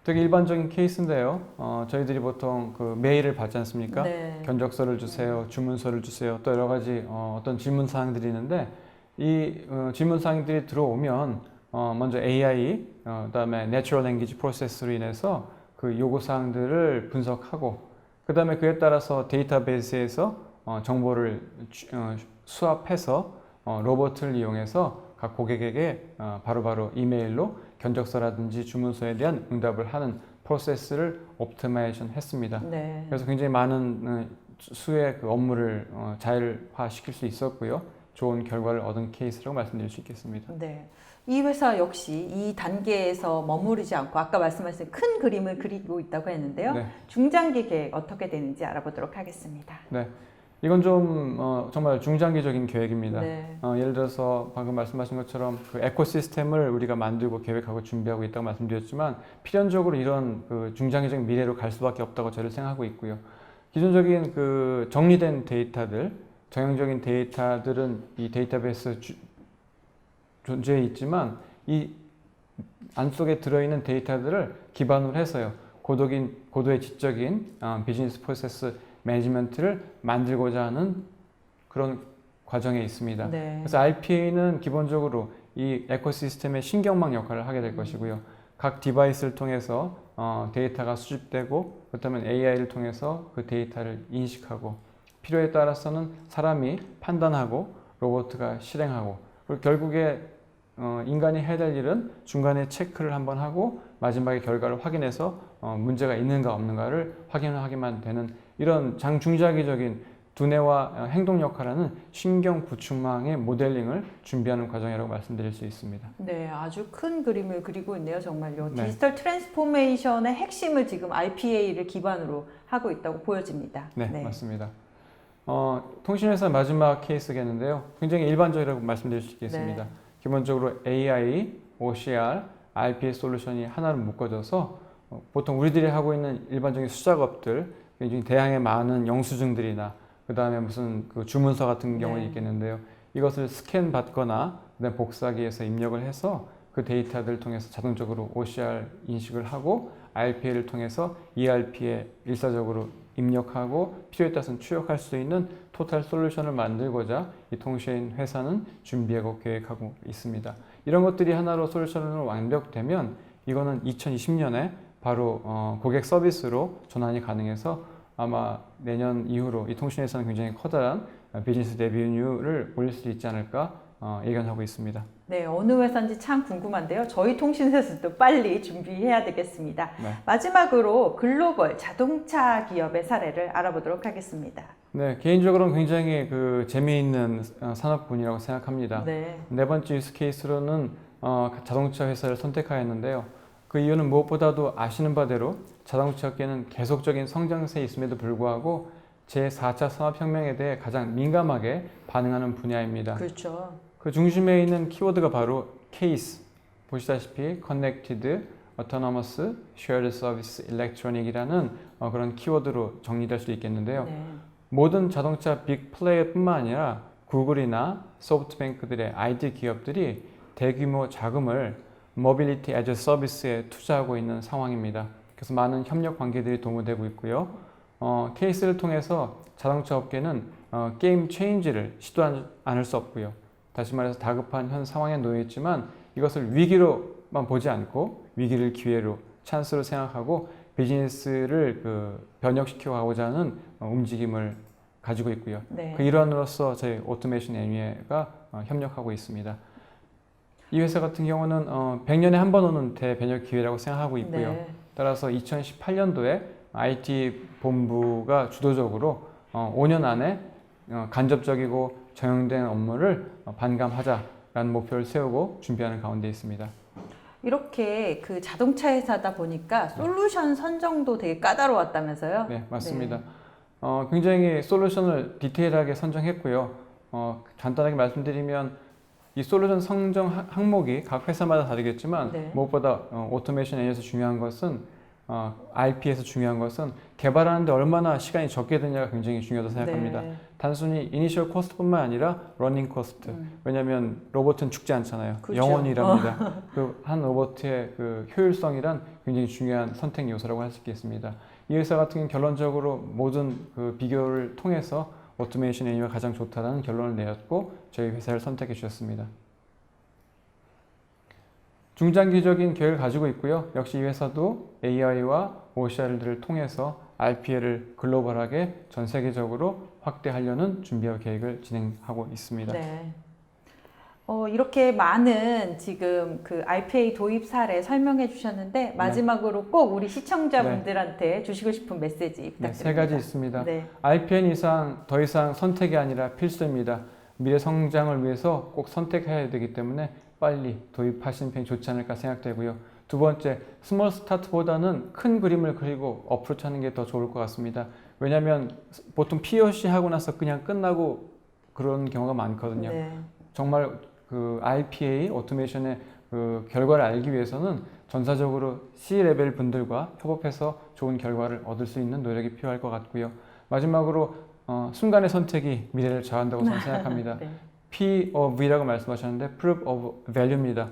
되게 일반적인 케이스인데요. 저희들이 보통 그 메일을 받지 않습니까? 네. 견적서를 주세요, 주문서를 주세요, 또 여러 가지 어떤 질문 사항들이 있는데 이 질문 사항들이 들어오면 먼저 AI, 그다음에 Natural Language Process로 인해서 그 요구 사항들을 분석하고 그 다음에 그에 따라서 데이터베이스에서 정보를 수합해서 로봇을 이용해서 각 고객에게 바로바로 이메일로 견적서라든지 주문서에 대한 응답을 하는 프로세스를 옵티마이션 했습니다. 네. 그래서 굉장히 많은 수의 그 업무를 자율화시킬 수 있었고요. 좋은 결과를 얻은 케이스라고 말씀드릴 수 있겠습니다. 네. 이 회사 역시 이 단계에서 머무르지 않고 아까 말씀하신 큰 그림을 그리고 있다고 했는데요. 네. 중장기 계획 어떻게 되는지 알아보도록 하겠습니다. 네. 이건 좀 정말 중장기적인 계획입니다. 네. 예를 들어서 방금 말씀하신 것처럼 그 에코시스템을 우리가 만들고 계획하고 준비하고 있다고 말씀드렸지만 필연적으로 이런 그 중장기적인 미래로 갈 수밖에 없다고 저를 생각하고 있고요. 기존적인 그 정리된 데이터들, 정형적인 데이터들은 이 데이터베이스 존재해 있지만 이 안속에 들어있는 데이터들을 기반으로 해서요. 고도의 지적인 비즈니스 프로세스 매니지먼트를 만들고자 하는 그런 과정에 있습니다. 네. 그래서 RPA는 기본적으로 이 에코시스템의 신경망 역할을 하게 될 것이고요. 각 디바이스를 통해서 데이터가 수집되고 그렇다면 AI를 통해서 그 데이터를 인식하고 필요에 따라서는 사람이 판단하고 로봇가 실행하고 그리고 결국에 인간이 해야 될 일은 중간에 체크를 한번 하고 마지막에 결과를 확인해서 문제가 있는가 없는가를 확인하기만 되는 이런 장중장기적인 두뇌와 행동 역할을 하는 신경 구축망의 모델링을 준비하는 과정이라고 말씀드릴 수 있습니다. 네, 아주 큰 그림을 그리고 있네요, 정말요. 네. 디지털 트랜스포메이션의 핵심을 지금 RPA를 기반으로 하고 있다고 보여집니다. 네, 맞습니다. 통신회사 마지막 케이스겠는데요. 굉장히 일반적이라고 말씀드릴 수 있겠습니다. 네. 기본적으로 AI, OCR, RPA 솔루션이 하나로 묶어져서 보통 우리들이 하고 있는 일반적인 수작업들 굉장히 대량의 많은 영수증들이나 그 다음에 무슨 그 주문서 같은 경우는 네. 있겠는데요. 이것을 스캔 받거나 그다음에 복사기에서 입력을 해서 그 데이터들을 통해서 자동적으로 OCR 인식을 하고 RPA를 통해서 ERP에 일사적으로 입력하고 필요에 따라서는 추적할 수 있는 토탈 솔루션을 만들고자 이 통신 회사는 준비하고 계획하고 있습니다. 이런 것들이 하나로 솔루션으로 완벽되면 이거는 2020년에 바로 고객 서비스로 전환이 가능해서 아마 내년 이후로 이 통신회사는 굉장히 커다란 비즈니스 레비뉴를 올릴 수 있지 않을까 예견하고 있습니다. 네, 어느 회사인지 참 궁금한데요. 저희 통신사에서도 빨리 준비해야 되겠습니다. 네. 마지막으로 글로벌 자동차 기업의 사례를 알아보도록 하겠습니다. 네, 개인적으로는 굉장히 그 재미있는 산업군이라고 생각합니다. 네. 네 번째 유스 케이스로는 자동차 회사를 선택하였는데요. 그 이유는 무엇보다도 아시는 바대로 자동차계는 계속적인 성장세에 있음에도 불구하고 제4차 산업혁명에 대해 가장 민감하게 반응하는 분야입니다. 그렇죠. 그 중심에 있는 키워드가 바로 케이스, 보시다시피 Connected, Autonomous, Shared Service, Electronic이라는 그런 키워드로 정리될 수 있겠는데요. 네. 모든 자동차 빅 플레이어뿐만 아니라 구글이나 소프트뱅크들의 IT 기업들이 대규모 자금을 모빌리티 애저 서비스에 투자하고 있는 상황입니다. 그래서 많은 협력 관계들이 도모되고 있고요. 케이스를 통해서 자동차 업계는 게임 체인지를 시도하지 않을 수 없고요. 다시 말해서 다급한 현 상황에 놓여 있지만 이것을 위기로만 보지 않고 위기를 기회로 찬스로 생각하고 비즈니스를 변혁시켜 가고자 하는 움직임을 가지고 있고요. 네. 그 일환으로서 저희 오토메이션 애니웨이가 협력하고 있습니다. 이 회사 같은 경우는 100년에 한 번 오는 대변혁 기회라고 생각하고 있고요. 네. 따라서 2018년도에 IT 본부가 주도적으로 5년 안에 간접적이고 정형된 업무를 반감하자라는 목표를 세우고 준비하는 가운데 있습니다. 이렇게 그 자동차 회사다 보니까 솔루션 선정도 되게 까다로웠다면서요? 네, 맞습니다. 네. 굉장히 솔루션을 디테일하게 선정했고요. 간단하게 말씀드리면 이 솔루션 선정 항목이 각 회사마다 다르겠지만 네. 무엇보다 오토메이션 애니에서 중요한 것은 RP에서 중요한 것은 개발하는데 얼마나 시간이 적게 드냐가 굉장히 중요하다고 생각합니다. 네. 단순히 이니셜 코스트뿐만 아니라 러닝 코스트. 왜냐하면 로봇은 죽지 않잖아요. 그렇죠. 영원히 일합니다. 그 한 로봇의 그 효율성이란 굉장히 중요한 선택 요소라고 할 수 있겠습니다. 이 회사 같은 경우는 결론적으로 모든 그 비교를 통해서 오토메이션 애니가 가장 좋다는 결론을 내었고 저희 회사를 선택해 주셨습니다. 중장기적인 계획을 가지고 있고요. 역시 이 회사도 AI와 OCR들을 통해서 RPA를 글로벌하게 전 세계적으로 확대하려는 준비와 계획을 진행하고 있습니다. 네. 이렇게 많은 지금 그 RPA 도입 사례 설명해 주셨는데 마지막으로 꼭 우리 시청자분들한테 주시고 싶은 메시지 부탁드립니다. 네, 세 가지 있습니다. 네. RPN 이상 더 이상 선택이 아니라 필수입니다. 미래 성장을 위해서 꼭 선택해야 되기 때문에 빨리 도입하시는 편이 좋지 않을까 생각되고요. 두 번째, 스몰 스타트보다는 큰 그림을 그리고 어프로치 하는 게 더 좋을 것 같습니다. 왜냐하면 보통 POC 하고 나서 그냥 끝나고 그런 경우가 많거든요. 네. 정말 그 RPA 오토메이션의 그 결과를 알기 위해서는 전사적으로 C-레벨 분들과 협업해서 좋은 결과를 얻을 수 있는 노력이 필요할 것 같고요. 마지막으로 순간의 선택이 미래를 좌우한다고 저는 생각합니다. 네. POV라고 말씀하셨는데 Proof of Value입니다.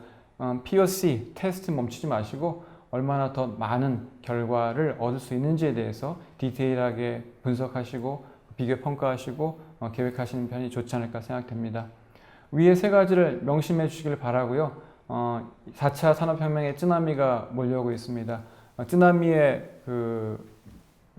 POC, 테스트 멈추지 마시고 얼마나 더 많은 결과를 얻을 수 있는지에 대해서 디테일하게 분석하시고 비교 평가하시고 계획하시는 편이 좋지 않을까 생각됩니다. 위에 세 가지를 명심해 주시길 바라고요. 4차 산업혁명의 쓰나미가 몰려오고 있습니다. 쓰나미에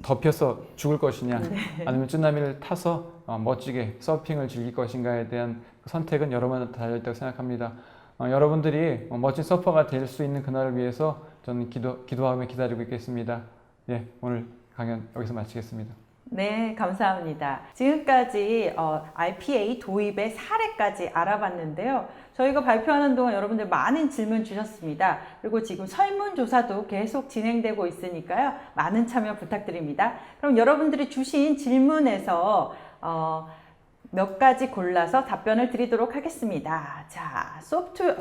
덮여서 죽을 것이냐 아니면 쓰나미를 타서 멋지게 서핑을 즐길 것인가에 대한 선택은 여러분한테 달려있다고 생각합니다. 여러분들이 멋진 서퍼가 될 수 있는 그날을 위해서 저는 기도하며 기다리고 있겠습니다. 예, 오늘 강연 여기서 마치겠습니다. 네, 감사합니다. 지금까지 RPA 도입의 사례까지 알아봤는데요. 저희가 발표하는 동안 여러분들 많은 질문 주셨습니다. 그리고 지금 설문조사도 계속 진행되고 있으니까요. 많은 참여 부탁드립니다. 그럼 여러분들이 주신 질문에서 몇 가지 골라서 답변을 드리도록 하겠습니다. 자,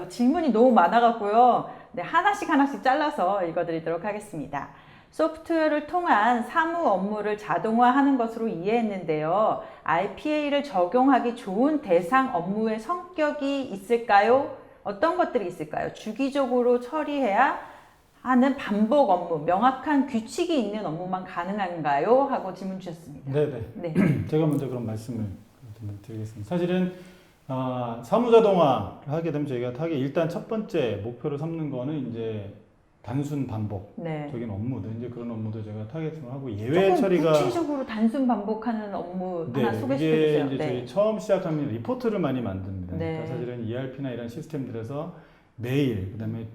질문이 너무 많아갖고요. 네, 하나씩 잘라서 읽어드리도록 하겠습니다. 소프트웨어를 통한 사무 업무를 자동화하는 것으로 이해했는데요. RPA를 적용하기 좋은 대상 업무의 성격이 있을까요? 어떤 것들이 있을까요? 주기적으로 처리해야 하는 반복 업무, 명확한 규칙이 있는 업무만 가능한가요? 하고 질문 주셨습니다. 네네. 네. 제가 먼저 그런 말씀을 좀 드리겠습니다. 사실은 사무자동화를 하게 되면 저희가 하게 일단 첫 번째 목표로 삼는 거는 이제 단순 반복적인 네. 업무들, 이제 그런 업무들 제가 타겟을 하고 예외 조금 처리가 구체적으로 단순 반복하는 업무 하나 소개시켜 이게 주세요. 이제 네. 저희 처음 시작하면 리포트를 많이 만듭니다. 네. 그러니까 사실은 ERP나 이런 시스템들에서 매일, 그다음에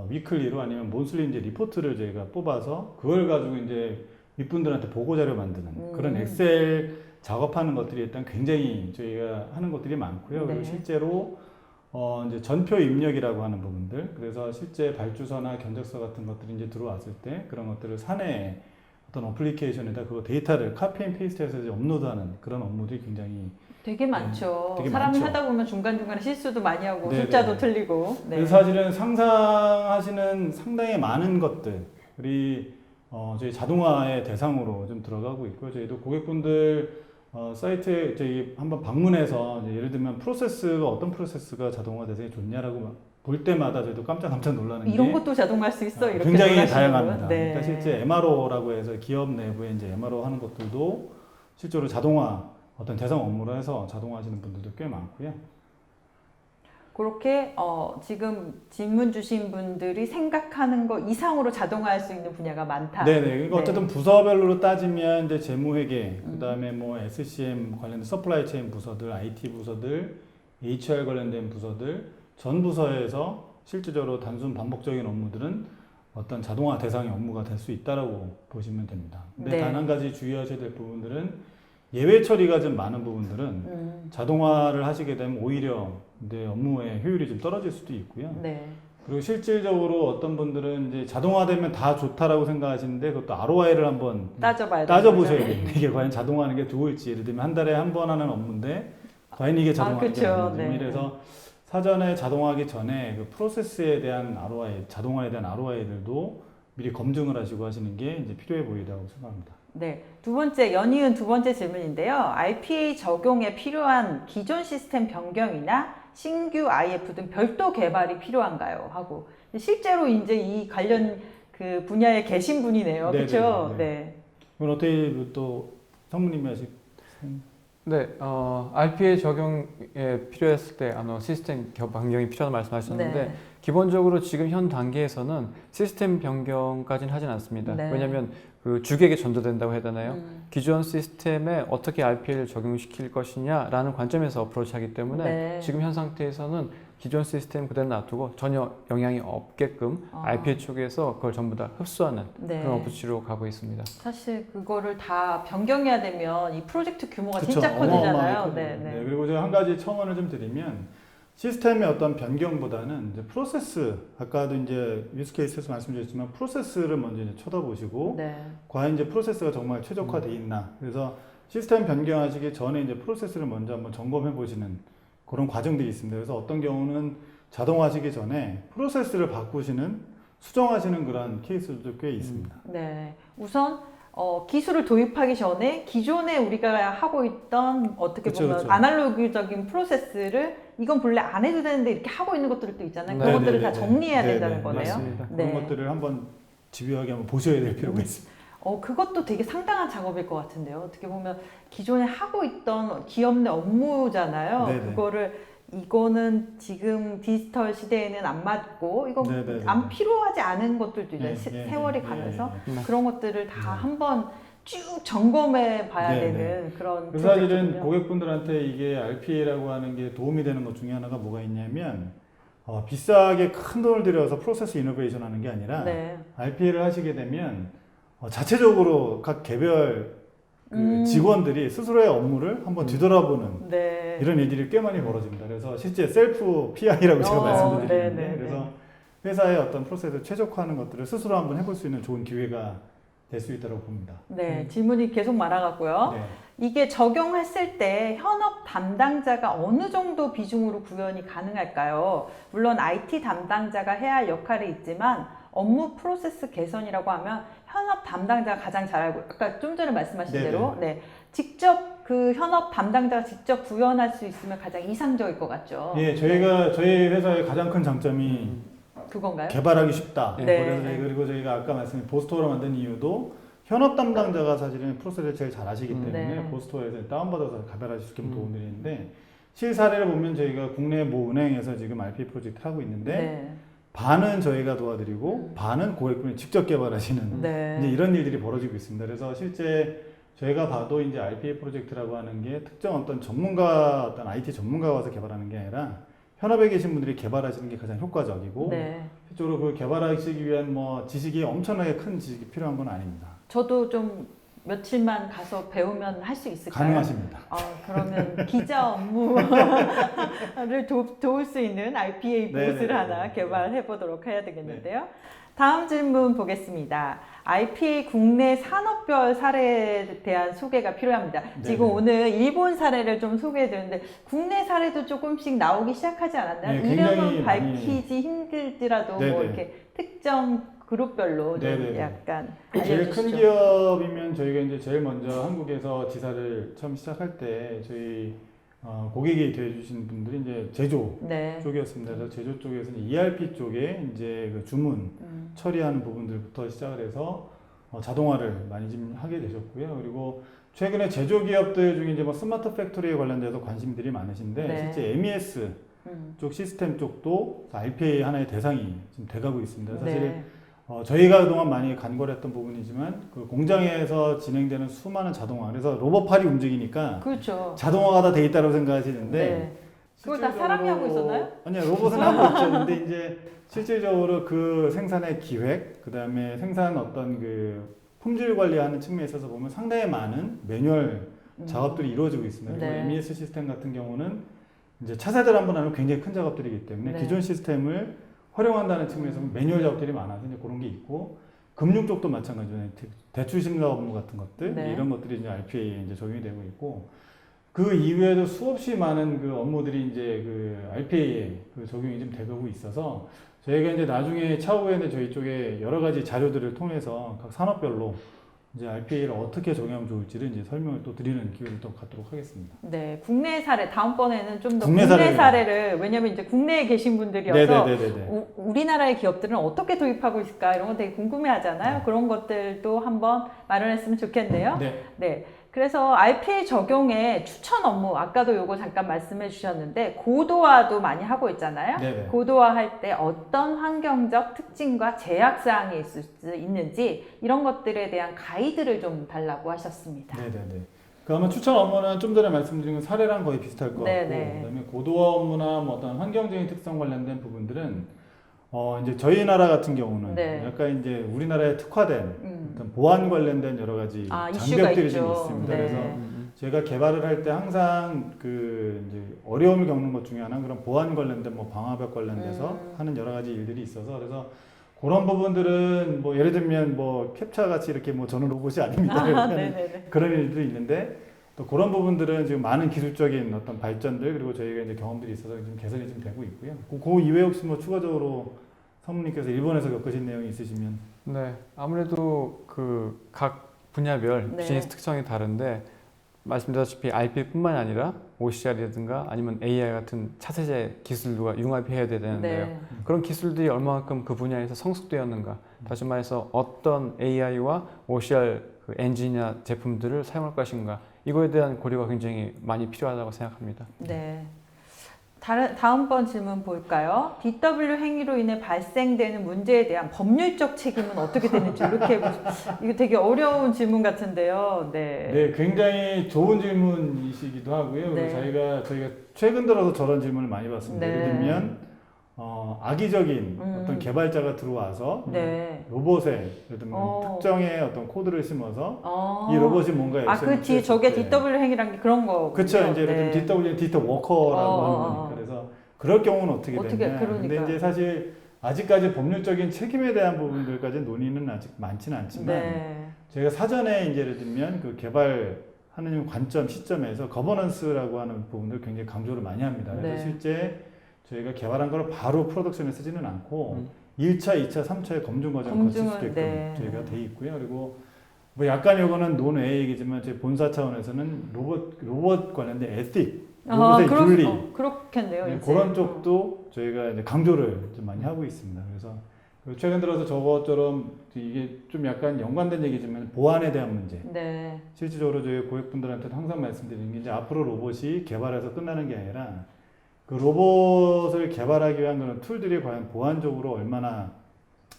위클리로 아니면 몬슬리 이제 리포트를 저희가 뽑아서 그걸 가지고 이제 윗분들한테 보고 자료 만드는 그런 엑셀 작업하는 것들이 일단 굉장히 저희가 하는 것들이 많고요. 네. 그리고 실제로 이제 전표 입력이라고 하는 부분들, 그래서 실제 발주서나 견적서 같은 것들이 이제 들어왔을 때 그런 것들을 사내 어떤 어플리케이션에다 그 데이터를 카피 앤 페이스트해서 이제 업로드하는 그런 업무들이 굉장히 되게 많죠. 되게 사람이 많죠. 하다 보면 중간중간에 실수도 많이 하고 네, 숫자도 네. 틀리고. 네. 그래서 사실은 상상하시는 상당히 많은 것들이 저희 자동화의 대상으로 좀 들어가고 있고요. 저희도 고객분들 사이트에 저희 한번 방문해서 이제 예를 들면 프로세스가 어떤 프로세스가 자동화 대상이 좋냐라고 볼 때마다 저희도 깜짝 놀라는 이런 게 것도 자동화할 수 있어? 이렇게 굉장히 놀라시는 다양합니다. 분? 네. 그러니까 실제 MRO라고 해서 기업 내부에 이제 MRO 하는 것들도 실제로 자동화 어떤 대상 업무로 해서 자동화하시는 분들도 꽤 많고요. 그렇게 지금 질문 주신 분들이 생각하는 거 이상으로 자동화할 수 있는 분야가 많다. 네네. 그러니까 네. 어쨌든 부서별로 따지면 이제 재무회계, 그다음에 뭐 SCM 관련된 서플라이 체인 부서들, IT 부서들, HR 관련된 부서들, 전 부서에서 실질적으로 단순 반복적인 업무들은 어떤 자동화 대상의 업무가 될 수 있다라고 보시면 됩니다. 근데 네. 단 한 가지 주의하셔야 될 부분들은 예외 처리가 좀 많은 부분들은 자동화를 하시게 되면 오히려 이제 업무의 효율이 좀 떨어질 수도 있고요. 네. 그리고 실질적으로 어떤 분들은 이제 자동화되면 다 좋다라고 생각하시는데 그것도 ROI를 한번 따져보셔야 돼요. 이게 과연 자동화하는 게 좋을지. 예를 들면 한 달에 한 번 하는 업무인데 과연 이게 자동화하는 게 그쵸. 맞는지. 네. 이래서 사전에 자동화하기 전에 그 프로세스에 대한 ROI, 자동화에 대한 ROI들도 미리 검증을 하시고 하시는 게 이제 필요해 보이다고 생각합니다. 네, 연이은 두 번째 질문인데요. RPA 적용에 필요한 기존 시스템 변경이나 신규 IF 등 별도 개발이 필요한가요? 하고 실제로 이제 이 관련 그 분야에 계신 분이네요, 네, 그렇죠? 네, 네. 그럼 어떻게 또 성무님이 하실? 네, RPA 적용에 필요했을 때 시스템 변경이 필요하다는 말씀하셨는데 네. 기본적으로 지금 현 단계에서는 시스템 변경까지는 하진 않습니다. 네. 왜냐하면 그 주객에 전도된다고 해야 되나요? 기존 시스템에 어떻게 RPA를 적용시킬 것이냐라는 관점에서 어프로치하기 때문에 네. 지금 현 상태에서는 기존 시스템 그대로 놔두고 전혀 영향이 없게끔 RPA 쪽에서 그걸 전부 다 흡수하는 네. 그런 어프로치로 가고 있습니다. 사실 그거를 다 변경해야 되면 이 프로젝트 규모가 그쵸, 진짜 커지잖아요. 어마어마하게 네, 커지죠. 네. 네, 그리고 제가 한 가지 첨언을 좀 드리면 시스템의 어떤 변경보다는 이제 프로세스, 아까도 이제 유스 케이스에서 말씀드렸지만 프로세스를 먼저 이제 쳐다보시고 네. 과연 이제 프로세스가 정말 최적화되어 있나. 그래서 시스템 변경하시기 전에 이제 프로세스를 먼저 한번 점검해 보시는 그런 과정들이 있습니다. 그래서 어떤 경우는 자동화하시기 전에 프로세스를 바꾸시는, 수정하시는 그런 케이스들도 꽤 있습니다. 네. 우선 기술을 도입하기 전에 기존에 우리가 하고 있던 어떻게 그쵸, 보면 그쵸. 아날로그적인 프로세스를 이건 본래 안 해도 되는데 이렇게 하고 있는 것들도 있잖아요. 네, 그런 것들을 다 네네네. 정리해야 네네, 된다는 거네요. 맞습니다. 그런 네. 것들을 한번 집요하게 한번 보셔야 될 필요가 있습니다. 그것도 되게 상당한 작업일 것 같은데요. 어떻게 보면 기존에 하고 있던 기업 내 업무잖아요. 네네. 이거는 지금 디지털 시대에는 안 맞고 이거 네네네. 안 필요하지 않은 것들도 있잖아요. 예, 세월이 예, 가면서 예, 예. 네. 그런 것들을 다 네. 한번 쭉 점검해 봐야 네, 되는 그런 그래서 사실은 프로젝트군요. 고객분들한테 이게 RPA라고 하는 게 도움이 되는 것 중에 하나가 뭐가 있냐면 비싸게 큰 돈을 들여서 프로세스 이노베이션 하는 게 아니라 네. RPA를 하시게 되면 자체적으로 각 개별 그 직원들이 스스로의 업무를 한번 뒤돌아보는 네. 이런 일들이 꽤 많이 벌어집니다. 그래서 실제 셀프 PI라고 제가 말씀드리는데 네, 네, 그래서 회사의 어떤 프로세스를 최적화하는 것들을 스스로 한번 해볼 수 있는 좋은 기회가 될 수 있다고 봅니다. 네, 질문이 계속 많아갖고요. 네. 이게 적용했을 때 현업 담당자가 어느 정도 비중으로 구현이 가능할까요? 물론 IT 담당자가 해야 할 역할이 있지만 업무 프로세스 개선이라고 하면 현업 담당자가 가장 잘 알고, 아까 좀 전에 말씀하신 네네. 대로 네, 직접 그 현업 담당자가 직접 구현할 수 있으면 가장 이상적일 것 같죠. 예, 저희 회사의 가장 큰 장점이 그건가요? 개발하기 쉽다. 네. 그리고 저희가 아까 말씀드린 보스토어를 만든 이유도 현업 담당자가 사실은 프로세스를 제일 잘 아시기 때문에 네. 보스토어에서 다운받아서 개발하실 수 있게 도움드리는데, 실 네. 사례를 보면 저희가 국내 모 은행에서 지금 RPA 프로젝트를 하고 있는데 반은 저희가 도와드리고 반은 고객분이 직접 개발하시는 네. 이제 이런 일들이 벌어지고 있습니다. 그래서 실제 저희가 봐도 이제 RPA 프로젝트라고 하는 게 특정 어떤 어떤 IT 전문가가 와서 개발하는 게 아니라 현업에 계신 분들이 개발하시는 게 가장 효과적이고, 네. 실제로 그 개발하시기 위한 뭐 지식이 엄청나게 큰 지식이 필요한 건 아닙니다. 저도 좀 며칠만 가서 배우면 할 수 있을까요? 가능하십니다. 그러면 기자 업무를 도울 수 있는 RPA 네네네. 봇을 하나 개발해 보도록 해야 되겠는데요. 다음 질문 보겠습니다. RPA 국내 산업별 사례에 대한 소개가 필요합니다. 지금 네네. 오늘 일본 사례를 좀 소개해 드렸는데 국내 사례도 조금씩 나오기 시작하지 않았나요? 네, 굉장히 이름은 많이. 밝히지 힘들지라도 뭐 네네. 이렇게 특정 그룹별로 좀 네네네. 약간 제일 큰 알려주시죠. 기업이면 저희가 이제 제일 먼저 한국에서 지사를 처음 시작할 때 저희 고객이 되어주신 분들이 이제 제조 네. 쪽이었습니다. 그래서 제조 쪽에서는 ERP 쪽에 이제 그 주문 처리하는 부분들부터 시작을 해서 자동화를 많이 좀 하게 되셨고요. 그리고 최근에 제조 기업들 중에 이제 뭐 스마트 팩토리에 관련돼서 관심들이 많으신데, 네. 실제 MES 쪽 시스템 쪽도 RPA 하나의 대상이 지금 돼가고 있습니다. 사실 네. 저희가 그동안 많이 간과했던 부분이지만 그 공장에서 진행되는 수많은 자동화, 그래서 로봇팔이 움직이니까 그렇죠. 자동화가 다 돼 있다고 생각하시는데 네. 그걸 다 사람이 하고 있었나요? 아니요, 로봇은 하고 있죠. 근데 이제 실질적으로 그 생산의 기획, 그 다음에 생산 어떤 그 품질 관리하는 측면에 있어서 보면 상당히 많은 매뉴얼 작업들이 이루어지고 있습니다. 그리고 네. MES 시스템 같은 경우는 이제 차세대 한번 하면 굉장히 큰 작업들이기 때문에 네. 기존 시스템을 활용한다는 측면에서 매뉴얼 작업들이 많아서 이제 그런 게 있고, 금융 쪽도 마찬가지로 대출 심사 업무 같은 것들, 네. 이런 것들이 이제 RPA에 이제 적용이 되고 있고, 그 이외에도 수없이 많은 그 업무들이 이제 그 RPA에 그 적용이 좀 되고 있어서, 저희가 이제 나중에 차후에는 저희 쪽에 여러 가지 자료들을 통해서 각 산업별로 이제 RPA를 어떻게 적용하면 좋을지를 이제 설명을 또 드리는 기회를 또 갖도록 하겠습니다. 네, 국내 사례 다음번에는 좀 더 국내 국내 사례를. 사례를, 왜냐면 이제 국내에 계신 분들이어서 네네네네. 우리나라의 기업들은 어떻게 도입하고 있을까 이런 거 되게 궁금해하잖아요. 그런 것들도 한번 마련했으면 좋겠네요. 네. 네. 그래서 RPA 적용의 추천 업무, 아까도 요거 잠깐 말씀해 주셨는데 고도화도 많이 하고 있잖아요. 네네. 고도화할 때 어떤 환경적 특징과 제약 사항이 있을 수 있는지 이런 것들에 대한 가이드를 좀 달라고 하셨습니다. 네네네. 그러면 추천 업무는 좀 전에 말씀드린 건 사례랑 거의 비슷할 것 같고, 네네. 그다음에 고도화 업무나 뭐 어떤 환경적인 특성 관련된 부분들은 이제 저희 나라 같은 경우는 네. 약간 이제 우리나라에 특화된 어떤 보안 관련된 여러 가지 이슈가 장벽들이 있죠. 좀 있습니다. 네. 그래서 제가 개발을 할 때 항상 그 이제 어려움을 겪는 것 중에 하나는 그런 보안 관련된 뭐 방화벽 관련돼서 하는 여러 가지 일들이 있어서, 그래서 그런 부분들은 뭐 예를 들면 뭐 캡처 같이 이렇게 뭐 저는 로봇이 아닙니다. 네네네. 그런 일도 있는데, 또 그런 부분들은 지금 많은 기술적인 어떤 발전들, 그리고 저희가 이제 경험들이 있어서 좀 개선이 좀 되고 있고요. 그 이외에 혹시 뭐 추가적으로 사모님께서 일본에서 겪으신 내용이 있으시면. 네, 아무래도 그 각 분야별 네. 비즈니스 특성이 다른데, 말씀드렸다시피 RP뿐만이 아니라 OCR이라든가 아니면 AI 같은 차세대 기술과 융합해야 되는데요. 네. 그런 기술들이 얼마만큼 그 분야에서 성숙되었는가, 다시 말해서 어떤 AI와 OCR 그 엔진이나 제품들을 사용할 것인가, 이거에 대한 고려가 굉장히 많이 필요하다고 생각합니다. 네. 다음번 질문 볼까요? DW 행위로 인해 발생되는 문제에 대한 법률적 책임은 어떻게 되는지 이렇게 이거 되게 어려운 질문 같은데요. 네. 네, 굉장히 좋은 질문이시기도 하고요. 네. 그리고 저희가 최근 들어서 저런 질문을 많이 받습니다. 네. 예를 들면 악의적인 어떤 개발자가 들어와서 네. 로봇에 예를 들면 특정의 어떤 코드를 심어서 이 로봇이 뭔가 그 뒤에 저게 DW 행위란 게 그런 거. 그렇죠. 이제 예를 들면 DW 디지털 워커라고 하는 거니까. 그래서 그럴 경우는 어떻게 되냐. 근데 이제 사실 아직까지 법률적인 책임에 대한 부분들까지 논의는 아직 많지는 않지만, 네. 저희가 사전에 이제 예를 들면 그 개발하는 관점 시점에서 거버넌스라고 하는 부분들 굉장히 강조를 많이 합니다. 그래서 네. 실제 저희가 개발한 걸 바로 프로덕션에 쓰지는 않고 1차, 2차, 3차의 검증 과정을 거칠 수 있게끔 네. 저희가 돼 있고요. 그리고 뭐 약간 이거는 논외의 얘기지만 저희 본사 차원에서는 로봇 관련된 에틱, 로봇의 윤리 그렇겠네요. 네, 이제. 그런 쪽도 저희가 이제 강조를 좀 많이 하고 있습니다. 그래서 최근 들어서 저것처럼 이게 좀 약간 연관된 얘기지만 보안에 대한 문제. 네. 실질적으로 저희 고객분들한테 항상 말씀드리는 게 이제 앞으로 로봇이 개발해서 끝나는 게 아니라 그 로봇을 개발하기 위한 그런 툴들이 과연 보안적으로 얼마나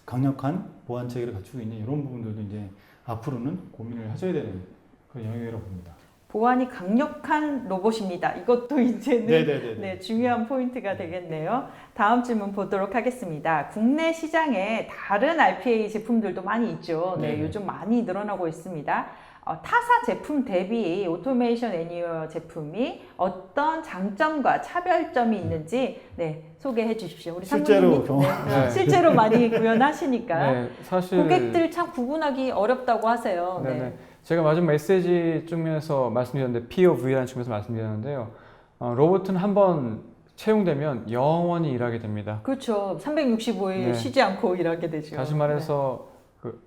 강력한 보안 체계를 갖추고 있냐 이런 부분들도 이제 앞으로는 고민을 하셔야 되는 그런 영역이라고 봅니다. 보안이 강력한 로봇입니다. 이것도 이제는 네네네. 네, 중요한 포인트가 되겠네요. 다음 질문 보도록 하겠습니다. 국내 시장에 다른 RPA 제품들도 많이 있죠. 네, 네. 요즘 많이 늘어나고 있습니다. 타사 제품 대비 오토메이션 애니어 제품이 어떤 장점과 차별점이 있는지 네, 소개해 주십시오. 우리 실제로 상무님이 네. 실제로 많이 구현하시니까 네, 사실 고객들 참 구분하기 어렵다고 하세요. 네네. 네. 제가 마지막 메시지 측면에서 말씀드렸는데 P of V라는 측면에서 말씀드렸는데요. 로봇은 한번 채용되면 영원히 일하게 됩니다. 그렇죠. 365일 네. 쉬지 않고 일하게 되죠. 다시 말해서 그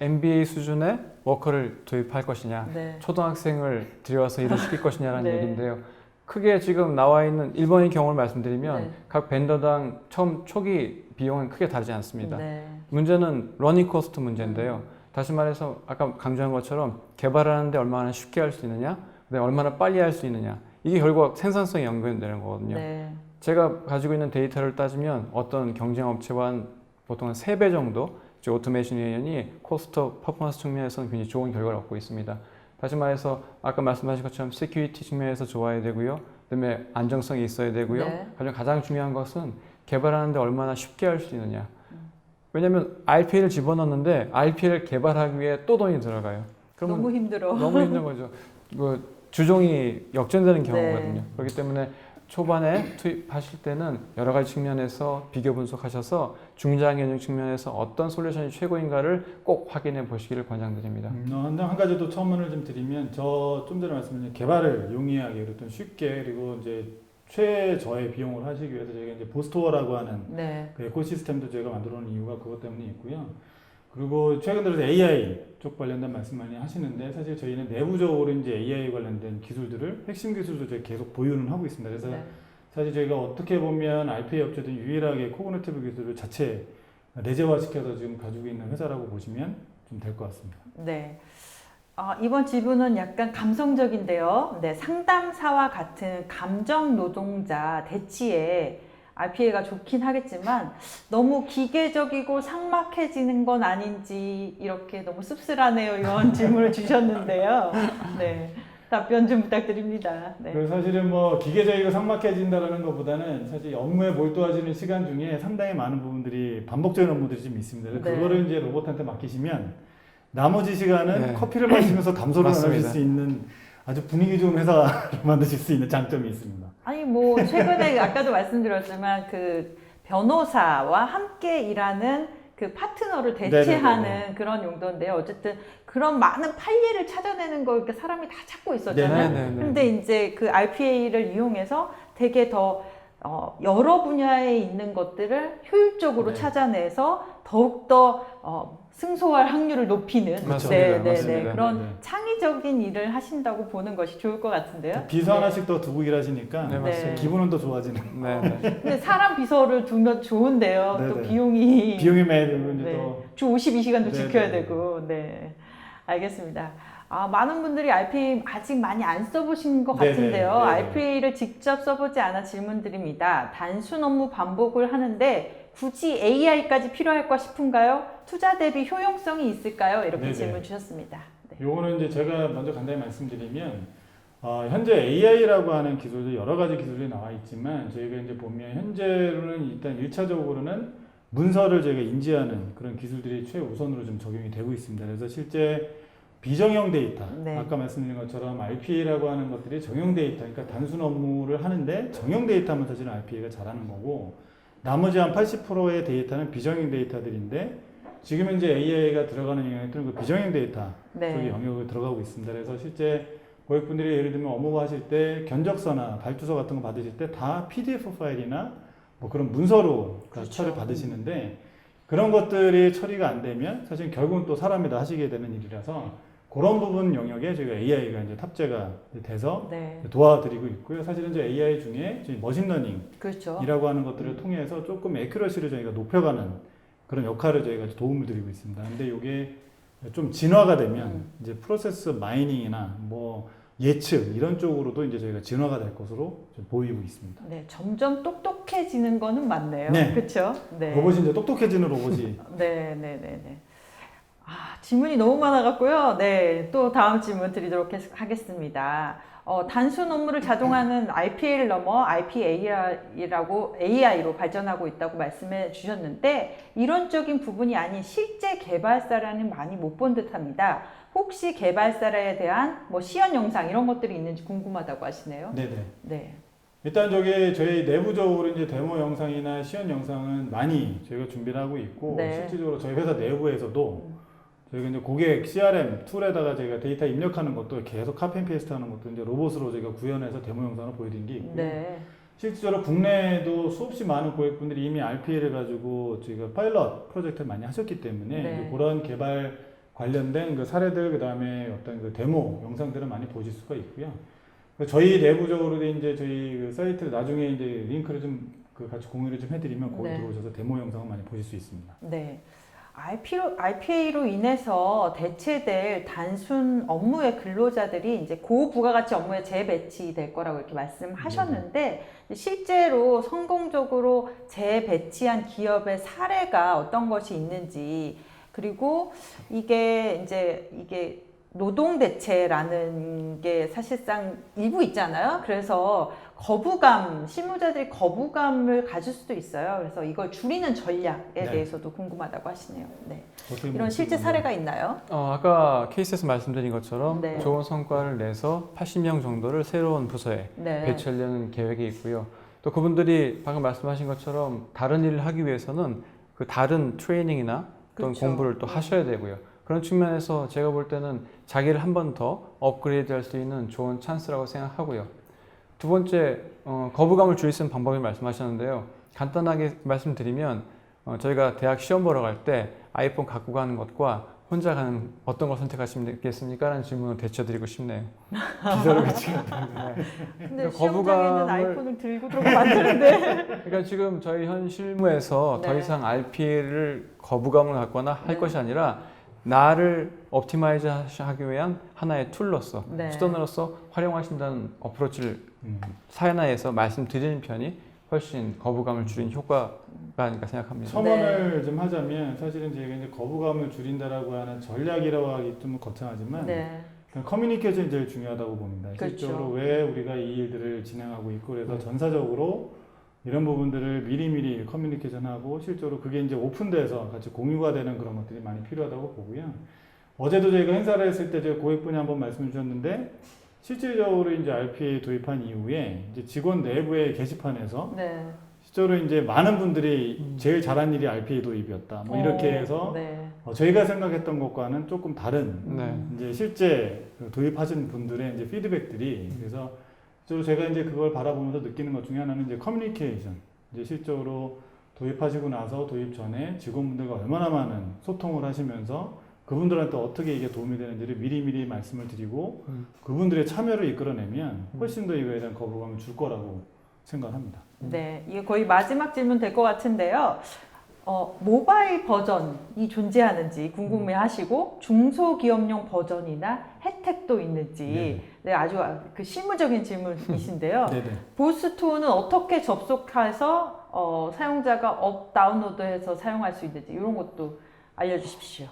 MBA 수준의 워커를 도입할 것이냐, 네. 초등학생을 들여와서 일을 시킬 것이냐라는 네. 얘기인데요. 크게 지금 나와 있는 일본의 경우를 말씀드리면 네. 각 벤더당 처음 초기 비용은 크게 다르지 않습니다. 네. 문제는 러닝 코스트 문제인데요. 다시 말해서 아까 강조한 것처럼 개발하는데 얼마나 쉽게 할 수 있느냐, 그다음에 얼마나 빨리 할 수 있느냐, 이게 결국 생산성에 연결되는 거거든요. 네. 제가 가지고 있는 데이터를 따지면 어떤 경쟁 업체와 보통 한 3배 정도 오토메이션 유연이 코스트 퍼포먼스 측면에서는 굉장히 좋은 결과를 얻고 있습니다. 다시 말해서 아까 말씀하신 것처럼 세큐리티 측면에서 좋아야 되고요. 그다음에 안정성이 있어야 되고요. 네. 가장 중요한 것은 개발하는데 얼마나 쉽게 할 수 있느냐. 왜냐하면 RPA를 집어넣는데 RPA를 개발하기 위해 또 돈이 들어가요. 그러면 너무 힘들어. 너무 힘든 거죠. 주종이 역전되는 경우거든요. 네. 그렇기 때문에 초반에 투입하실 때는 여러 가지 측면에서 비교 분석하셔서 중장기적 측면에서 어떤 솔루션이 최고인가를 꼭 확인해 보시기를 권장드립니다. 한 가지 또 첨언을 좀 드리면 저 좀 전에 말씀드린 개발을 용이하게 그리고 쉽게 그리고 이제 최저의 비용을 하시기 위해서 저희가 이제 보스토어라고 하는 네. 그 에코시스템도 저희가 만들어 놓은 이유가 그것 때문에 있고요. 그리고 최근 들어서 AI 쪽 관련된 말씀 많이 하시는데 사실 저희는 내부적으로 이제 AI 관련된 기술들을 핵심 기술도 저희 계속 보유는 하고 있습니다. 그래서 네. 사실 저희가 어떻게 보면 RPA 업체들 유일하게 코그니티브 기술을 자체 내재화시켜서 지금 가지고 있는 회사라고 보시면 좀 될 것 같습니다. 네. 이번 질문은 약간 감성적인데요. 네, 상담사와 같은 감정 노동자 대치에 RPA가 좋긴 하겠지만 너무 기계적이고 삭막해지는 건 아닌지 이렇게 너무 씁쓸하네요. 이런 질문을 주셨는데요. 네, 답변 좀 부탁드립니다. 네. 그래서 사실은 뭐 기계적이고 삭막해진다라는 것보다는 사실 업무에 몰두하시는 시간 중에 상당히 많은 부분들이 반복적인 업무들이 좀 있습니다. 그래서 네. 그거를 이제 로봇한테 맡기시면 나머지 시간은 네. 커피를 마시면서 담소를 나누실 맞습니다. 수 있는 아주 분위기 좋은 회사를 만드실 수 있는 장점이 있습니다. 아니 뭐 최근에 아까도 말씀드렸지만 그 변호사와 함께 일하는 그 파트너를 대체하는 네네네네. 그런 용도인데요. 어쨌든 그런 많은 판례를 찾아내는 걸 이렇게 사람이 다 찾고 있었잖아요. 네네네. 근데 이제 그 RPA를 이용해서 되게 더 여러 분야에 있는 것들을 효율적으로 네. 찾아내서 더욱더 승소할 확률을 높이는 맞습니다. 맞습니다. 그런 네. 창의적인 일을 하신다고 보는 것이 좋을 것 같은데요. 비서 하나씩 더 두고 일하시니까 네, 맞습니다. 기분은 더 좋아지는. 네, 네. 근데 사람 비서를 두면 좋은데요. 또 네네. 비용이 비용이 많이 들고 이제 네. 또 주 52시간도 네네. 지켜야 되고. 네. 알겠습니다. 많은 분들이 RPA 아직 많이 안 써보신 것 네네. 같은데요. 네네. RPA를 직접 써보지 않아 질문드립니다. 단순 업무 반복을 하는데 굳이 AI까지 필요할까 싶은가요? 투자 대비 효용성이 있을까요? 이렇게 네네. 질문 주셨습니다. 네. 요거는 이제 제가 먼저 간단히 말씀드리면 현재 AI라고 하는 기술도 여러 가지 기술이 나와 있지만 저희가 이제 보면 현재로는 일단 1차적으로는 문서를 저희가 인지하는 그런 기술들이 최우선으로 좀 적용이 되고 있습니다. 그래서 실제 비정형 데이터, 네. 아까 말씀드린 것처럼 RPA라고 하는 것들이 정형 데이터, 그러니까 단순 업무를 하는데 정형 데이터만 사실은 RPA가 잘하는 거고 나머지 한 80%의 데이터는 비정형 데이터들인데 지금 현재 AI가 들어가는 영역들은 그 비정형 데이터 네. 쪽의 영역을 들어가고 있습니다. 그래서 실제 고객분들이 예를 들면 업무 하실 때 견적서나 발주서 같은 거 받으실 때 다 PDF 파일이나 뭐 그런 문서로 그렇죠. 처리를 받으시는데 그런 것들이 처리가 안 되면 사실 결국은 또 사람이 다 하시게 되는 일이라서 그런 부분 영역에 저희가 AI가 이제 탑재가 돼서 네. 도와드리고 있고요. 사실은 이제 AI 중에 저희 머신러닝이라고 그렇죠. 하는 것들을 통해서 조금 애큐러시를 저희가 높여가는 그런 역할을 저희가 도움을 드리고 있습니다. 근데 이게 좀 진화가 되면 이제 프로세스 마이닝이나 뭐 예측 이런 쪽으로도 이제 저희가 진화가 될 것으로 좀 보이고 있습니다. 네, 점점 똑똑해지는 거는 맞네요. 네. 그렇죠? 네. 로봇이 이제 똑똑해지는 로봇이 네, 네, 네, 네. 아, 질문이 너무 많아갖고요. 네, 또 다음 질문 드리도록 하겠습니다. 단순 업무를 자동화하는 RPA를 넘어 AI로 발전하고 있다고 말씀해 주셨는데 이론적인 부분이 아닌 실제 개발사라는 많이 못 본 듯합니다. 혹시 개발사에 대한 뭐 시연 영상 이런 것들이 있는지 궁금하다고 하시네요. 네네. 네, 일단 저희 내부적으로 이제 데모 영상이나 시연 영상은 많이 저희가 준비를 하고 있고 네. 실질적으로 저희 회사 내부에서도 저희가 이제 고객 CRM 툴에다가 저희가 데이터 입력하는 것도 계속 카피 앤 페이스트 하는 것도 이제 로봇으로 저희가 구현해서 데모 영상을 보여드린 게 있고요. 네, 실질적으로 국내에도 수없이 많은 고객분들이 이미 RPA를 가지고 저희가 파일럿 프로젝트를 많이 하셨기 때문에 네. 이제 그런 개발 관련된 그 사례들 그다음에 어떤 그 데모 영상들을 많이 보실 수가 있고요. 저희 내부적으로도 이제 저희 그 사이트 나중에 이제 링크를 좀 그 같이 공유를 좀 해드리면 거기 네. 들어오셔서 데모 영상을 많이 보실 수 있습니다. 네. RPA로 인해서 대체될 단순 업무의 근로자들이 이제 고부가가치 업무에 재배치될 거라고 이렇게 말씀하셨는데 실제로 성공적으로 재배치한 기업의 사례가 어떤 것이 있는지 그리고 이게 노동 대체라는 게 사실상 일부 있잖아요. 그래서 실무자들이 거부감을 가질 수도 있어요. 그래서 이걸 줄이는 전략에 네. 대해서도 궁금하다고 하시네요. 네. 어떻게 이런 실제 사례가 있나요? 아까 케이스에서 말씀드린 것처럼 네. 좋은 성과를 내서 80명 정도를 새로운 부서에 네. 배치하려는 계획이 있고요. 또 그분들이 방금 말씀하신 것처럼 다른 일을 하기 위해서는 그 다른 트레이닝이나 또는 그렇죠. 공부를 또 하셔야 되고요. 그런 측면에서 제가 볼 때는 자기를 한 번 더 업그레이드 할 수 있는 좋은 찬스라고 생각하고요. 두 번째, 거부감을 줄일 수 있는 방법을 말씀하셨는데요. 간단하게 말씀드리면 저희가 대학 시험 보러 갈 때 아이폰 갖고 가는 것과 혼자 가는 어떤 걸 선택하시겠습니까? 라는 질문을 대처드리고 싶네요. 기사를 같이 근데 거부감을- 시험장에는 아이폰을 들고 들어가면 안 되는데. 그러니까 지금 저희 현 실무에서 네. 더 이상 RPA를 거부감을 갖거나 할 네. 것이 아니라 나를 옵티마이즈 하기 위한 하나의 툴로서 네. 수단으로서 활용하신다는 어프로치를 사연화해서 말씀드리는 편이 훨씬 거부감을 줄인 효과가 아닐까 생각합니다. 첨언을 좀 하자면 사실은 저희가 이제 거부감을 줄인다라고 하는 전략이라고 하기 좀 거창하지만 네. 그냥 커뮤니케이션이 제일 중요하다고 봅니다. 그렇죠. 실제로 왜 우리가 이 일들을 진행하고 있고 그래서 전사적으로 이런 부분들을 미리미리 커뮤니케이션하고 실제로 그게 이제 오픈돼서 같이 공유가 되는 그런 것들이 많이 필요하다고 보고요. 어제도 저희가 행사를 했을 때 저희 고객분이 한번 말씀 주셨는데 실질적으로 이제 RPA 도입한 이후에 이제 직원 내부의 게시판에서 네. 실제로 이제 많은 분들이 제일 잘한 일이 RPA 도입이었다. 뭐 이렇게 해서 네. 저희가 생각했던 것과는 조금 다른 네. 이제 실제 그 도입하신 분들의 이제 피드백들이 그래서 실제로 제가 이제 그걸 바라보면서 느끼는 것 중에 하나는 이제 커뮤니케이션. 이제 실제로 도입하시고 나서 도입 전에 직원분들과 얼마나 많은 소통을 하시면서 그분들한테 어떻게 이게 도움이 되는지를 미리미리 말씀을 드리고 그분들의 참여를 이끌어내면 훨씬 더 이거에 대한 거부감을 줄 거라고 생각합니다. 네, 이게 거의 마지막 질문 될 것 같은데요. 모바일 버전이 존재하는지 궁금해하시고 중소기업용 버전이나 혜택도 있는지 네, 아주 그 실무적인 질문이신데요. 네네. 보스토어는 어떻게 접속해서 사용자가 다운로드해서 사용할 수 있는지 이런 것도 알려주십시오.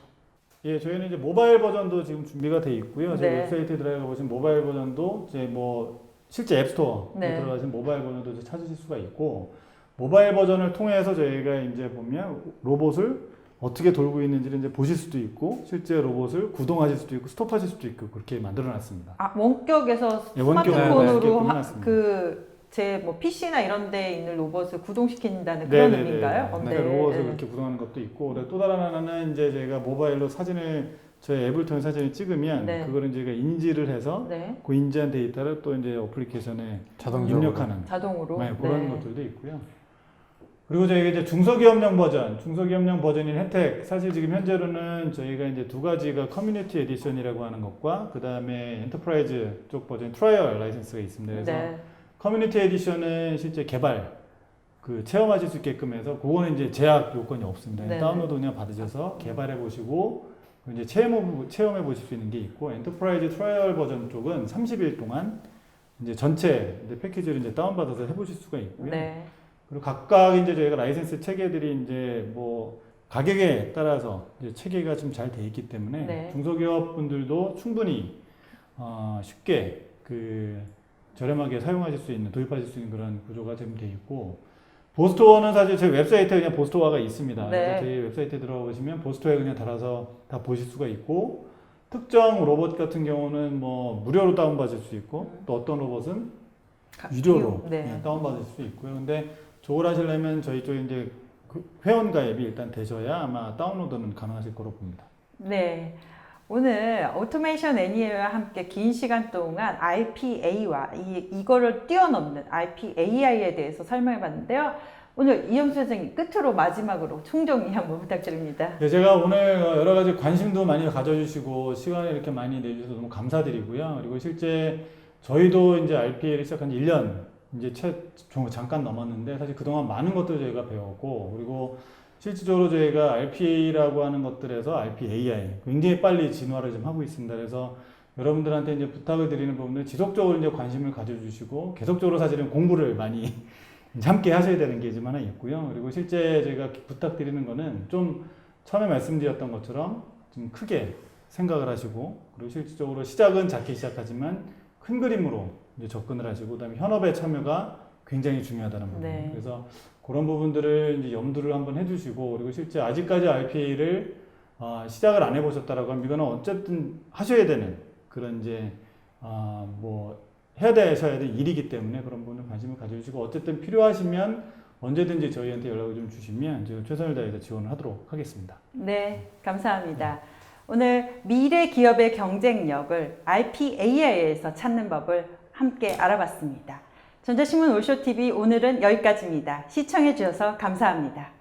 예, 저희는 이제 모바일 버전도 지금 준비가 돼 있고요. 저희 네. 웹사이트에 들어가 보시면 모바일 버전도 이제 뭐 실제 앱스토어에 네. 들어가시면 모바일 버전도 이제 찾으실 수가 있고 모바일 버전을 통해서 저희가 이제 보면 로봇을 어떻게 돌고 있는지를 이제 보실 수도 있고 실제 로봇을 구동하실 수도 있고 스톱하실 수도 있고 그렇게 만들어놨습니다. 아, 원격에서 예, 원격으로 스마트폰으로 이렇게 끝났습니다. 제 뭐 PC나 이런 데 있는 로봇을 구동시킨다는 그런 네네네. 의미인가요? 그러니까 로봇을 그렇게 구동하는 것도 있고 또 다른 하나는 이제 저희가 모바일로 사진을 저희 앱을 통해 사진을 찍으면 네. 그거를 저희가 인지를 해서 네. 그 인지한 데이터를 또 이제 어플리케이션에 자동적으로. 입력하는 자동으로 네, 그런 네. 것들도 있고요. 그리고 저희가 이제 중소기업용 버전인 혜택, 사실 지금 현재로는 저희가 이제 두 가지가 커뮤니티 에디션이라고 하는 것과 그 다음에 엔터프라이즈 쪽 버전 트라이얼 라이센스가 있습니다. 그래서 네. 커뮤니티 에디션은 실제 개발, 체험하실 수 있게끔 해서 그거는 이제 제약 요건이 없습니다. 네. 다운로드 그냥 받으셔서 개발해 보시고 이제 체험해 보실 수 있는 게 있고, 엔터프라이즈 트라이얼 버전 쪽은 30일 동안 이제 전체 이제 패키지를 이제 다운받아서 해보실 수가 있고요. 네. 그리고 각각 이제 저희가 라이센스 체계들이 이제 뭐 가격에 따라서 이제 체계가 좀 잘 돼 있기 때문에 네. 중소기업 분들도 충분히 쉽게 저렴하게 사용하실 수 있는, 도입하실 수 있는 그런 구조가 좀 돼 있고, 보스토어는 사실 저희 웹사이트에 그냥 보스토어가 있습니다. 네. 그래서 저희 웹사이트에 들어가 보시면 보스토어에 그냥 달아서 다 보실 수가 있고, 특정 로봇 같은 경우는 뭐 무료로 다운받을 수 있고, 또 어떤 로봇은 유료로 네. 다운받을 수 있고요. 근데 저걸 하시려면 저희 쪽에 이제 회원 가입이 일단 되셔야 아마 다운로드는 가능하실 거로 봅니다. 네. 오늘 오토메이션 애니와 함께 긴 시간 동안 RPA와 이거를 뛰어넘는 RPAI에 대해서 설명해 봤는데요. 오늘 이영수 선생님 끝으로 마지막으로 총정리 한번 부탁드립니다. 네, 제가 오늘 여러 가지 관심도 많이 가져주시고 시간을 이렇게 많이 내주셔서 너무 감사드리고요. 그리고 실제 저희도 이제 RPA를 시작한 지 1년 이제 잠깐 넘었는데, 사실 그동안 많은 것들을 저희가 배웠고, 그리고 실질적으로 저희가 RPA라고 하는 것들에서 RPAI 굉장히 빨리 진화를 좀 하고 있습니다. 그래서 여러분들한테 이제 부탁을 드리는 부분은 지속적으로 이제 관심을 가져주시고, 계속적으로 사실은 공부를 많이 함께 하셔야 되는 게 좀 하나 있고요. 그리고 실제 저희가 부탁드리는 거는 좀 처음에 말씀드렸던 것처럼 좀 크게 생각을 하시고, 그리고 실질적으로 시작은 작게 시작하지만 큰 그림으로 이제 접근을 하시고, 그다음에 현업의 참여가 굉장히 중요하다는 부분. 네. 그래서 그런 부분들을 이제 염두를 한번 해주시고, 그리고 실제 아직까지 RPA를 시작을 안 해보셨다라고 하면 이거는 어쨌든 하셔야 되는 그런 이제 뭐 해야 되셔야 될 일이기 때문에 그런 부분에 관심을 가져주시고, 어쨌든 필요하시면 언제든지 저희한테 연락을 좀 주시면 제가 최선을 다해서 지원을 하도록 하겠습니다. 네, 감사합니다. 오늘 미래 기업의 경쟁력을 RPAI에서 찾는 법을 함께 알아봤습니다. 전자신문 올쇼TV 오늘은 여기까지입니다. 시청해 주셔서 감사합니다.